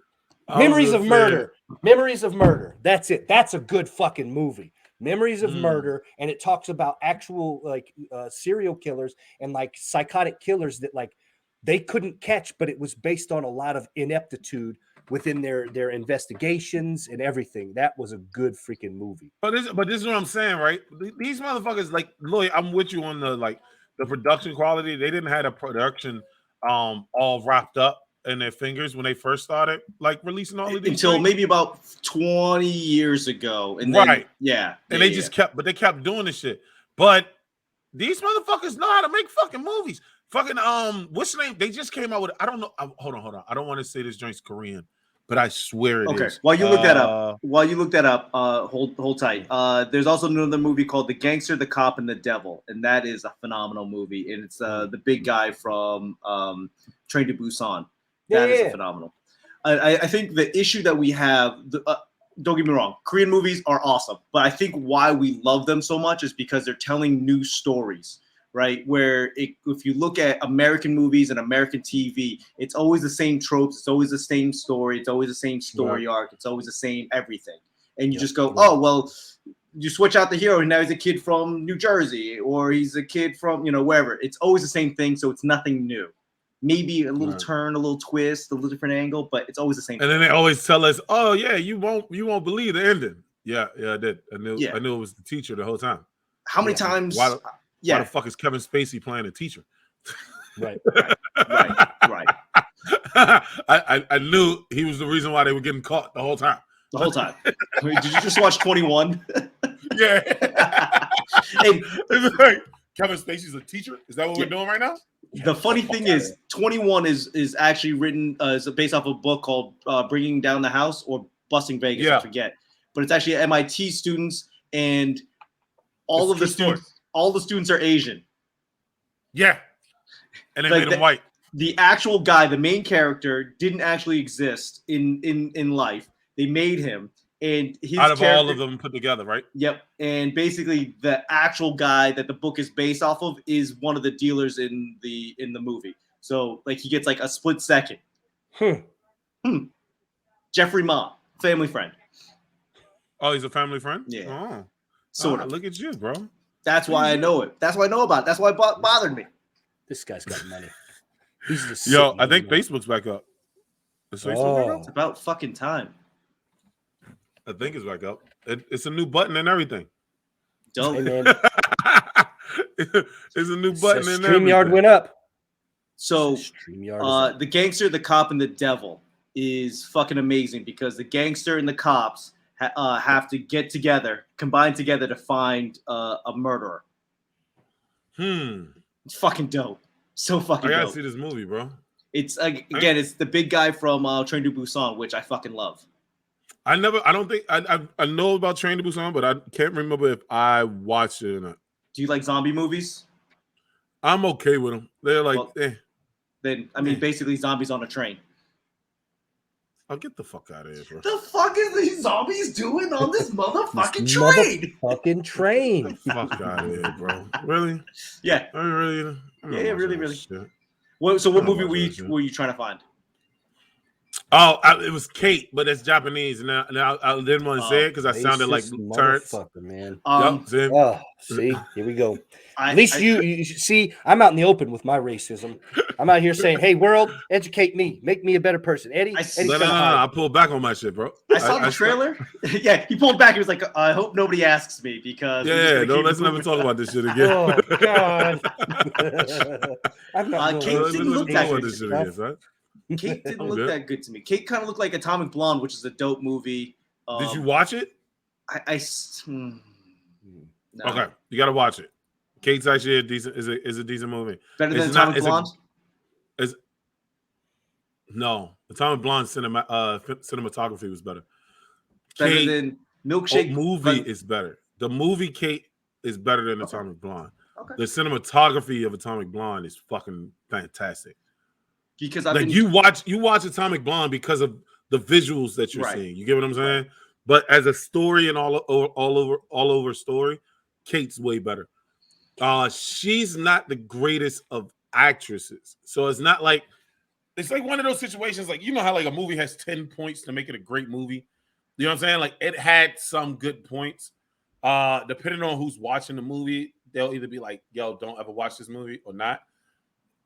Memories of Murder. Memories of Murder. That's it. That's a good fucking movie. Memories of Murder, and it talks about actual like serial killers and like psychotic killers that like they couldn't catch, but it was based on a lot of ineptitude within their investigations and everything. That was a good freaking movie. But this is what I'm saying, right? These motherfuckers, like Loy, I'm with you on the production quality. They didn't have a production all wrapped up in their fingers when they first started like releasing all of these until things. Maybe about 20 years ago. And right. Then, they kept doing this shit. But these motherfuckers know how to make fucking movies. Fucking what's the name? They just came out with I don't know. Hold on. I don't want to say this joint's Korean, but I swear it is. While you look that up, hold tight. There's also another movie called The Gangster, the Cop, and the Devil, and that is a phenomenal movie. And it's the big guy from Train to Busan. That is phenomenal. I think the issue that we have, don't get me wrong, Korean movies are awesome, but I think why we love them so much is because they're telling new stories. Right, where if you look at American movies and American TV, it's always the same tropes, it's always the same story, it's always the same story arc, it's always the same everything. And you just go, oh, well, you switch out the hero and now he's a kid from New Jersey or he's a kid from, wherever. It's always the same thing, so it's nothing new. Maybe a little turn, a little twist, a little different angle, but it's always the same. And then they always tell us, oh, yeah, you won't believe the ending. Yeah, I did. I knew it was the teacher the whole time. How many times... Why the fuck is Kevin Spacey playing a teacher? Right. I knew he was the reason why they were getting caught the whole time. The whole time. Did you just watch 21? Yeah. Hey, it's like Kevin Spacey's a teacher. Is that what we're doing right now? The funny thing is, 21 is actually written is based off a book called Bringing Down the House or Busting Vegas. I forget, but it's actually MIT students and all the students are Asian. Yeah. And they made him white. The actual guy, the main character, didn't actually exist in life. They made him. And his out of all of them put together, right? Yep. And basically the actual guy that the book is based off of is one of the dealers in the movie. So like he gets like a split second. Jeffrey Ma, family friend. Oh, he's a family friend? Yeah. Oh. Sort of. Look at you, bro. That's why I know it. That's why I know about it. That's why it bothered me. This guy's got money. He's just Yo, sitting I think there. Facebook's back up. Is Facebook back up? It's about fucking time. I think it's back up. It's a new button and everything. Dope. Hey, man. It's a new button and StreamYard everything. went up. So StreamYard the gangster, the cop, and the devil is fucking amazing because the gangster and the cops have to get together, combine together to find a murderer. It's fucking dope. So fucking I gotta dope. see this movie, bro. It's again, it's the big guy from Train to Busan, which I fucking love. I don't think I know about Train to Busan, but I can't remember if I watched it or not. Do you like zombie movies? I'm okay with them. They're like, Then I mean, basically zombies on a train. I'll get the fuck out of here, bro. The fuck is these zombies doing on this motherfucking train? Fucking train. Fuck out of here, bro. Really? Yeah. Really? Yeah, really. Shit. So what movie were you trying to find? Oh, it was Kate, but it's Japanese. And now I didn't want to say it because I sounded like Terrance. Man. See, here we go. At least you see, I'm out in the open with my racism. I'm out here saying, "Hey, world, educate me, make me a better person." Eddie, No, I pulled back on my shit, bro. I saw the trailer. Yeah, he pulled back. He was like, "I hope nobody asks me because." Yeah, let's never talk about this shit again. Oh God. Kate didn't look that good to me. Kate didn't look that good to me. Kate kind of looked like Atomic Blonde, which is a dope movie. Did you watch it? No. Okay, you got to watch it. Kate's actually a decent movie. Better than Atomic Blonde? No, Atomic Blonde cinematography was better. Better than Milkshake? Movie is better. The movie Kate is better than Atomic Blonde. Okay. The cinematography of Atomic Blonde is fucking fantastic. Because you watch Atomic Blonde because of the visuals that you're seeing. You get what I'm saying? Right. But as a story and all over story, Kate's way better. She's not the greatest of actresses, so it's not like it's like one of those situations like you know how like a movie has 10 points to make it a great movie. You know what I'm saying? Like it had some good points. Depending on who's watching the movie, they'll either be like, "Yo, don't ever watch this movie" or not.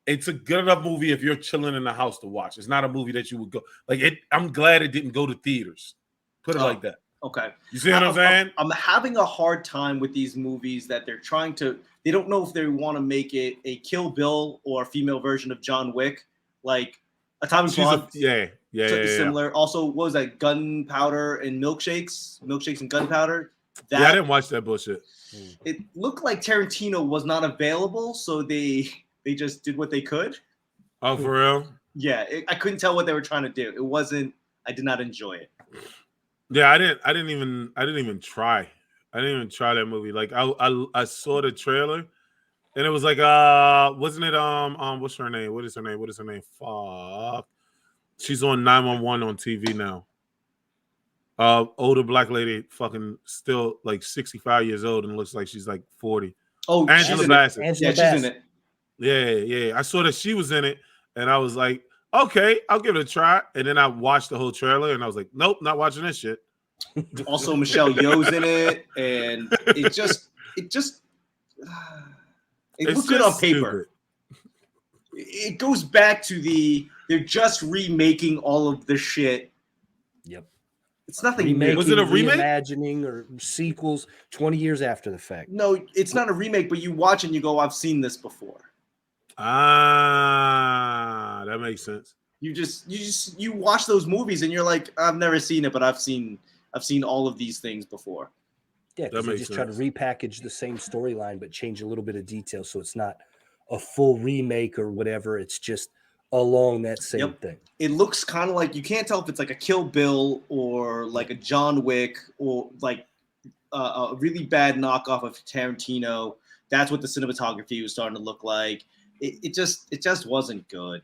It's a good enough movie if you're chilling in the house to watch. It's not a movie that you would go like it. I'm glad it didn't go to theaters. Put it like that. Okay. You see what I'm saying? I'm having a hard time with these movies that they're trying to. They don't know if they want to make it a Kill Bill or a female version of John Wick, like Atomic Blonde. Similar. Also, what was that? Gunpowder and milkshakes and gunpowder. I didn't watch that bullshit. It looked like Tarantino was not available, so they just did what they could. Oh, for real? Yeah, I couldn't tell what they were trying to do. It wasn't. I did not enjoy it. Yeah, I didn't even try. I didn't even try that movie. Like I saw the trailer, and it was like wasn't it what's her name? What is her name? Fuck, she's on 911 on TV now. Older black lady, fucking still like 65 years old and looks like she's like 40. Oh, Angela Bassett. She's in it. Yeah. I saw that she was in it, and I was like, okay, I'll give it a try. And then I watched the whole trailer, and I was like, nope, not watching this shit. Also, Michelle Yeoh's in it, and it looks good on paper. Stupid. It goes back to they're just remaking all of the shit. Yep. It's nothing new. Was it a remake? Reimagining or sequels 20 years after the fact. No, it's not a remake, but you watch and you go, I've seen this before. Ah, that makes sense. You watch those movies and you're like, I've never seen it, but I've seen all of these things before. Yeah, because they just try to repackage the same storyline but change a little bit of detail so it's not a full remake or whatever. It's just along that same thing. It looks kind of like you can't tell if it's like a Kill Bill or like a John Wick or like a really bad knockoff of Tarantino. That's what the cinematography was starting to look like. It just wasn't good.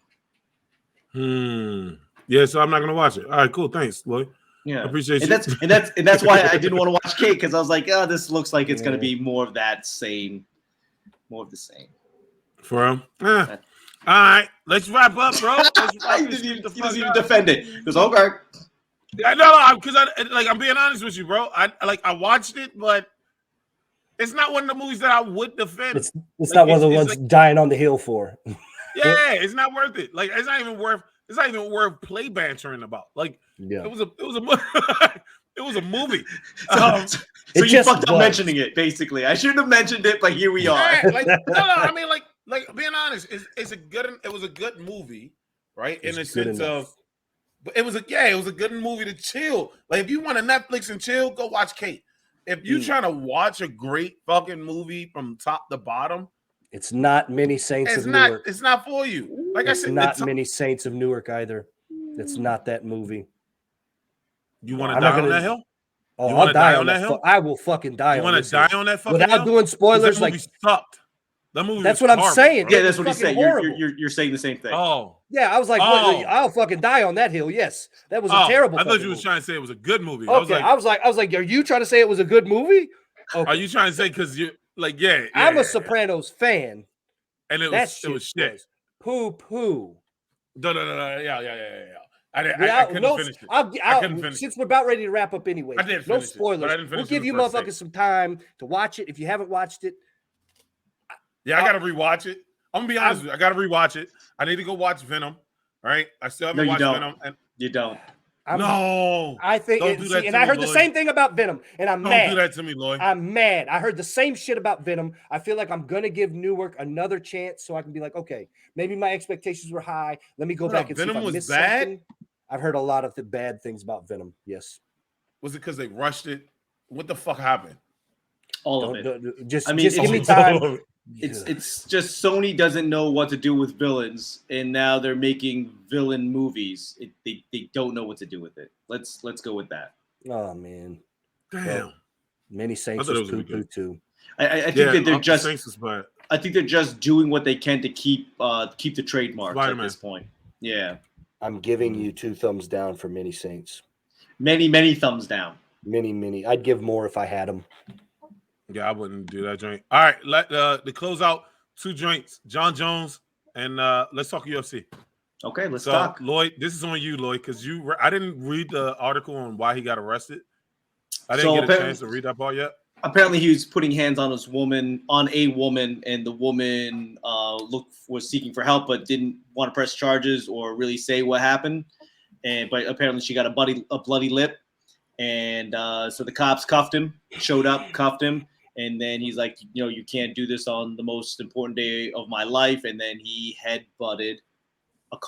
Yeah, so I'm not gonna watch it. All right, cool. Thanks, Loy. Yeah, I appreciate and you. That's why I didn't want to watch Kate because I was like, oh, this looks like it's gonna be more of the same. For him. All right, let's wrap up, bro. He doesn't even defend it. He goes, okay. No, because I'm being honest with you, bro. I watched it, but it's not one of the movies that I would defend. It's not one of the ones dying on the hill for. Yeah, it's not worth it. Like it's not even worth play bantering about. Like it was a movie. So you fucked up mentioning it. Basically, I shouldn't have mentioned it, but here we are. Yeah, I mean, like being honest, it was a good movie, right? In the sense of, but it was a good movie to chill. Like if you want to Netflix and chill, go watch Kate. If you trying to watch a great fucking movie from top to bottom, it's not Many Saints of Newark. It's not for you. Like it's I said, not Many Saints of Newark either. It's not that movie. You want to die on that hill? Oh, I'll die on that hill. I will fucking die. You want to die on that fucking hill? Without doing spoilers? That movie sucked. That movie. That's what I'm saying. Yeah, that's what he's saying. You're saying the same thing. Oh, yeah. I was like, I'll fucking die on that hill. Yes, that was a terrible. I thought you was trying to say it was a good movie. Okay, I was like, are you trying to say it was a good movie? Okay. Are you trying to say because you like, yeah? I'm a Sopranos fan, and it was shit. Poo poo. No. Yeah. I couldn't finish it. I couldn't finish since we're about ready to wrap up anyway. I did no spoilers. We'll give you motherfuckers some time to watch it if you haven't watched it. Yeah, I gotta rewatch it. I'm gonna be honest with you. I gotta rewatch it. I need to go watch Venom. All right. I still haven't watched Venom. And you don't. I think and I heard the same thing about Venom, and I'm mad. Don't do that to me, Loy. I'm mad. I heard the same shit about Venom. I feel like I'm gonna give Newark another chance so I can be like, okay, maybe my expectations were high. Let me go back and Venom see if I was missed bad. Something. I've heard a lot of the bad things about Venom. Yes. Was it because they rushed it? What the fuck happened? All of it. Just give me time. It's just Sony doesn't know what to do with villains, and now they're making villain movies. They don't know what to do with it. Let's go with that. Oh man, damn. Well, Many Saints was poo too. I think that they're just. I think they're just doing what they can to keep the trademarks at this point. Yeah, I'm giving you 2 thumbs down for Many Saints. Many thumbs down. Many. I'd give more if I had them. Yeah, I wouldn't do that joint. All right, to close out 2 joints, John Jones, and let's talk UFC. Okay, let's talk. Lloyd, this is on you, Lloyd, because I didn't read the article on why he got arrested. I didn't get a chance to read that part yet. Apparently, he was putting hands on a woman, and the woman was seeking for help, but didn't want to press charges or really say what happened. But apparently, she got a bloody lip, and so the cops showed up, cuffed him. And then he's like, you can't do this on the most important day of my life. And then he headbutted a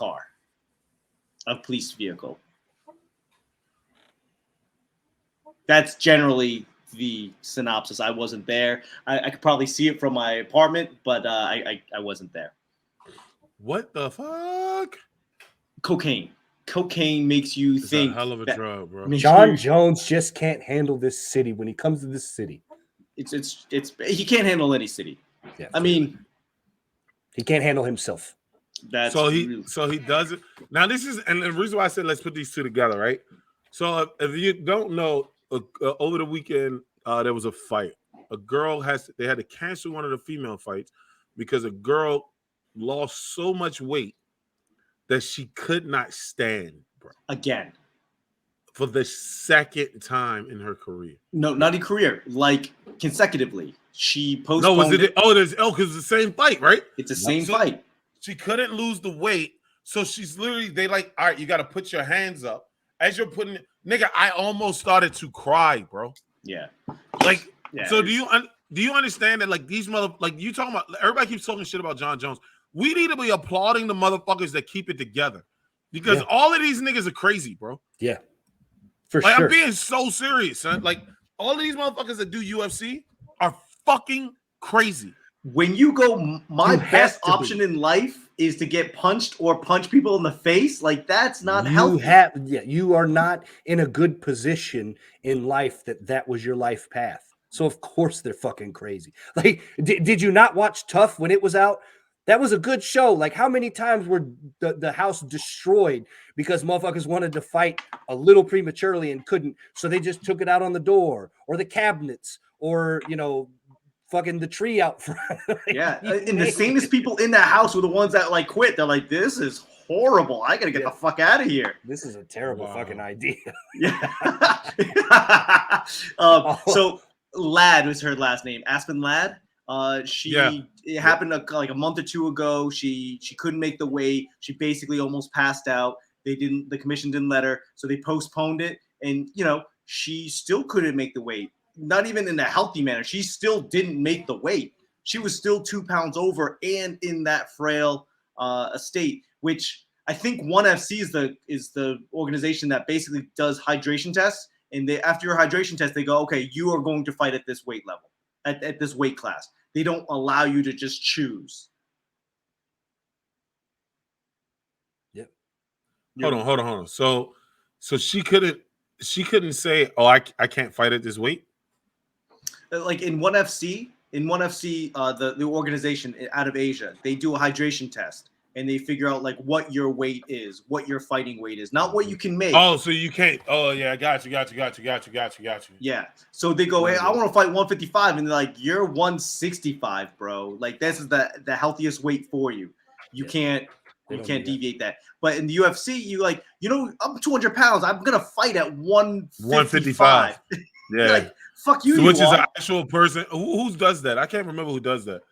police vehicle. That's generally the synopsis. I wasn't there. I could probably see it from my apartment, but I wasn't there. What the fuck? Cocaine makes you think. A hell of a drug, bro. John Jones just can't handle this city when he comes to this city. It's he can't handle any city. Yeah, I mean, he can't handle himself. So he does it. Now this is, and the reason why I said let's put these 2 together, right? So if you don't know, over the weekend there was a fight. They had to cancel one of the female fights because a girl lost so much weight that she could not stand, bro. Again. For the 2nd time in her career. No, not a career. Like consecutively, she postponed. No, was it? Because it's the same fight, right? It's the same fight. She couldn't lose the weight, so she's literally. They like, all right, you got to put your hands up as you're putting. Nigga, I almost started to cry, bro. Yeah. Like, yeah, so do you understand that? Like these you talking about? Everybody keeps talking shit about John Jones. We need to be applauding the motherfuckers that keep it together, because all of these niggas are crazy, bro. Yeah. For sure. I'm being so serious, son. Like all of these motherfuckers that do UFC are fucking crazy. When you go, my best option in life is to get punched or punch people in the face. Like that's not healthy. You are not in a good position in life that was your life path. So of course they're fucking crazy. Like, did you not watch Tough when it was out? That was a good show. Like, how many times were the house destroyed because motherfuckers wanted to fight a little prematurely and couldn't, so they just took it out on the door or the cabinets or, fucking the tree out front. Yeah, and the sanest people in that house were the ones that like quit. They're like, this is horrible. I gotta get the fuck out of here. This is a terrible fucking idea. Yeah. So Ladd was her last name, Aspen Ladd. It happened like a month or two ago. She couldn't make the weight. She basically almost passed out. The commission didn't let her, so they postponed it. And she still couldn't make the weight. Not even in a healthy manner. She still didn't make the weight. She was still 2 pounds over and in that frail state, which I think ONE FC is the organization that basically does hydration tests. And after your hydration test, they go, okay, you are going to fight at this weight level, at this weight class. They don't allow you to just choose. Yep. Hold on. So she couldn't say, oh, I can't fight at this weight. Like in ONE FC, the organization out of Asia, they do a hydration test and they figure out like what your weight is, what your fighting weight is, not what you can make. Oh, so you can't. Oh yeah, got you. Yeah. So they go, hey, I want to fight 155, and they're like, you're 165, bro. Like this is the healthiest weight for you. You can't deviate that. But in the UFC, I'm 200 pounds. I'm gonna fight at 155. Yeah. Like, fuck you. Which is an actual person. Who does that? I can't remember who does that.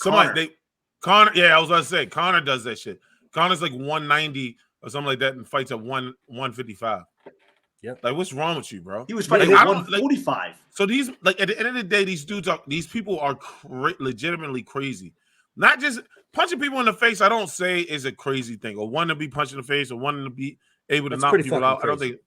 Connor. Yeah, I was about to say Connor does that shit. Connor's like 190 or something like that and fights at 155. Yep. Like, what's wrong with you, bro? He was fighting at 145. So these, like, at the end of the day, these people are legitimately crazy. Not just punching people in the face. I don't say is a crazy thing, or wanting to be punched in the face, or wanting to be able to knock people out. Crazy. I don't think.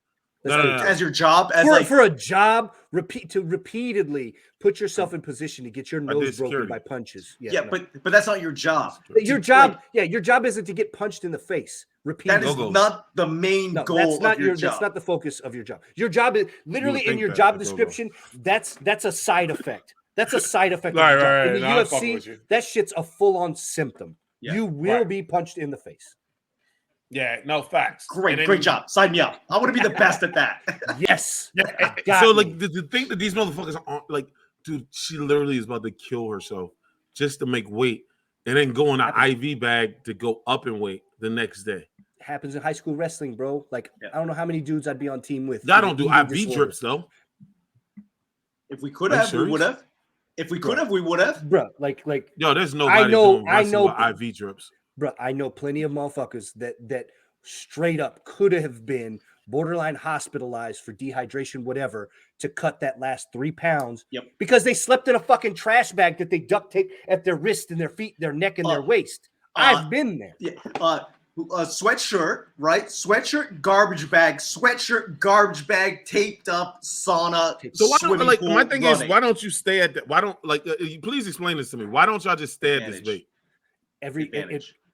No. As your job, for a job, repeatedly put yourself in position to get your nose broken by punches. But that's not your job. Your job isn't to get punched in the face. Repeatedly. That is not the main goal of your job. That's not the focus of your job. Your job is literally in your job description. That's a side effect. That's a side effect of your job. In the UFC, that shit's a full-on symptom. Yeah. You will be punched in the face. Yeah, no, facts. Great job. Sign me up. I want to be the best at that. Yes. So, like, the thing that these motherfuckers are like, dude, she literally is about to kill herself just to make weight and then go on an IV bag to go up in weight the next day. It happens in high school wrestling, bro. Like, I don't know how many dudes I'd be on team with. I don't do IV drips, though. If we could have, we would have. If we could have, we would have. Bro, like, yo, there's nobody doing wrestling with IV drips. Bro, I know plenty of motherfuckers that straight up could have been borderline hospitalized for dehydration, whatever, to cut that last 3 pounds because they slept in a fucking trash bag that they duct tape at their wrist and their feet, their neck, and their waist. I've been there. Yeah. Sweatshirt, right? Sweatshirt, garbage bag, taped up, sauna. So why don't, like, my thing is, why don't you stay at that? Why don't, like, please explain this to me. Why don't y'all just stay at this weight?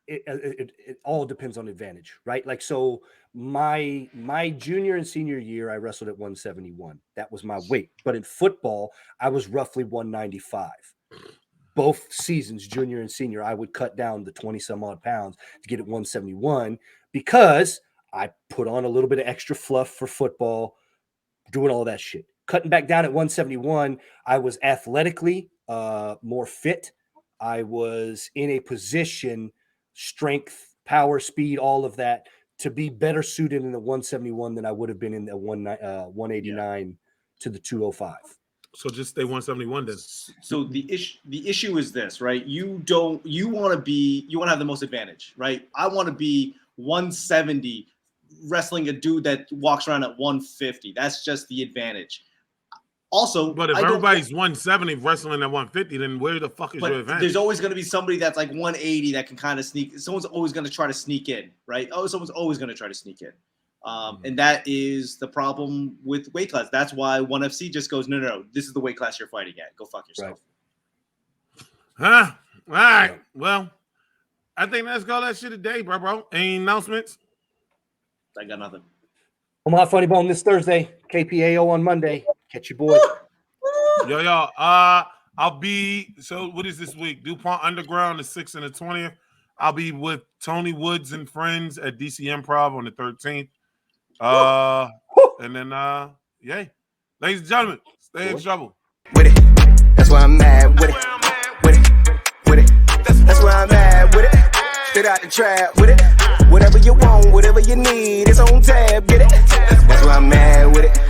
It all depends on advantage, right? Like, so my junior and senior year, I wrestled at 171. That was my weight. But in football, I was roughly 195. Both seasons, junior and senior, I would cut down the 20 some odd pounds to get at 171 because I put on a little bit of extra fluff for football, doing all that shit. Cutting back down at 171, I was athletically more fit. I was in a position, strength, power, speed, all of that, to be better suited in the 171 than I would have been in the 189 to the 205. So just stay 171 then. So the issue is this, right? You want to have the most advantage, right? I want to be 170 wrestling a dude that walks around at 150. That's just the advantage. Also, but if everybody's 170 wrestling at 150, then where the fuck is your advantage? There's always going to be somebody that's like 180 that can kind of sneak. Someone's always going to try to sneak in, right? Someone's always going to try to sneak in. And that is the problem with weight class. That's why ONE FC just goes, no, this is the weight class you're fighting at. Go fuck yourself. Right. All right. Yeah. Well, I think that's all that shit today, bro. Any announcements? I got nothing. Omaha Funny Bone this Thursday. KPAO on Monday. Catch your boy. Yo. I'll be, so what is this week? DuPont Underground, the 6th and the 20th. I'll be with Tony Woods and friends at DC Improv on the 13th. And then, yay. Ladies and gentlemen, stay in trouble. With it. That's why I'm mad with it. Straight out the trap with it. Whatever you want, whatever you need, it's on tab, get it? That's why I'm mad with it.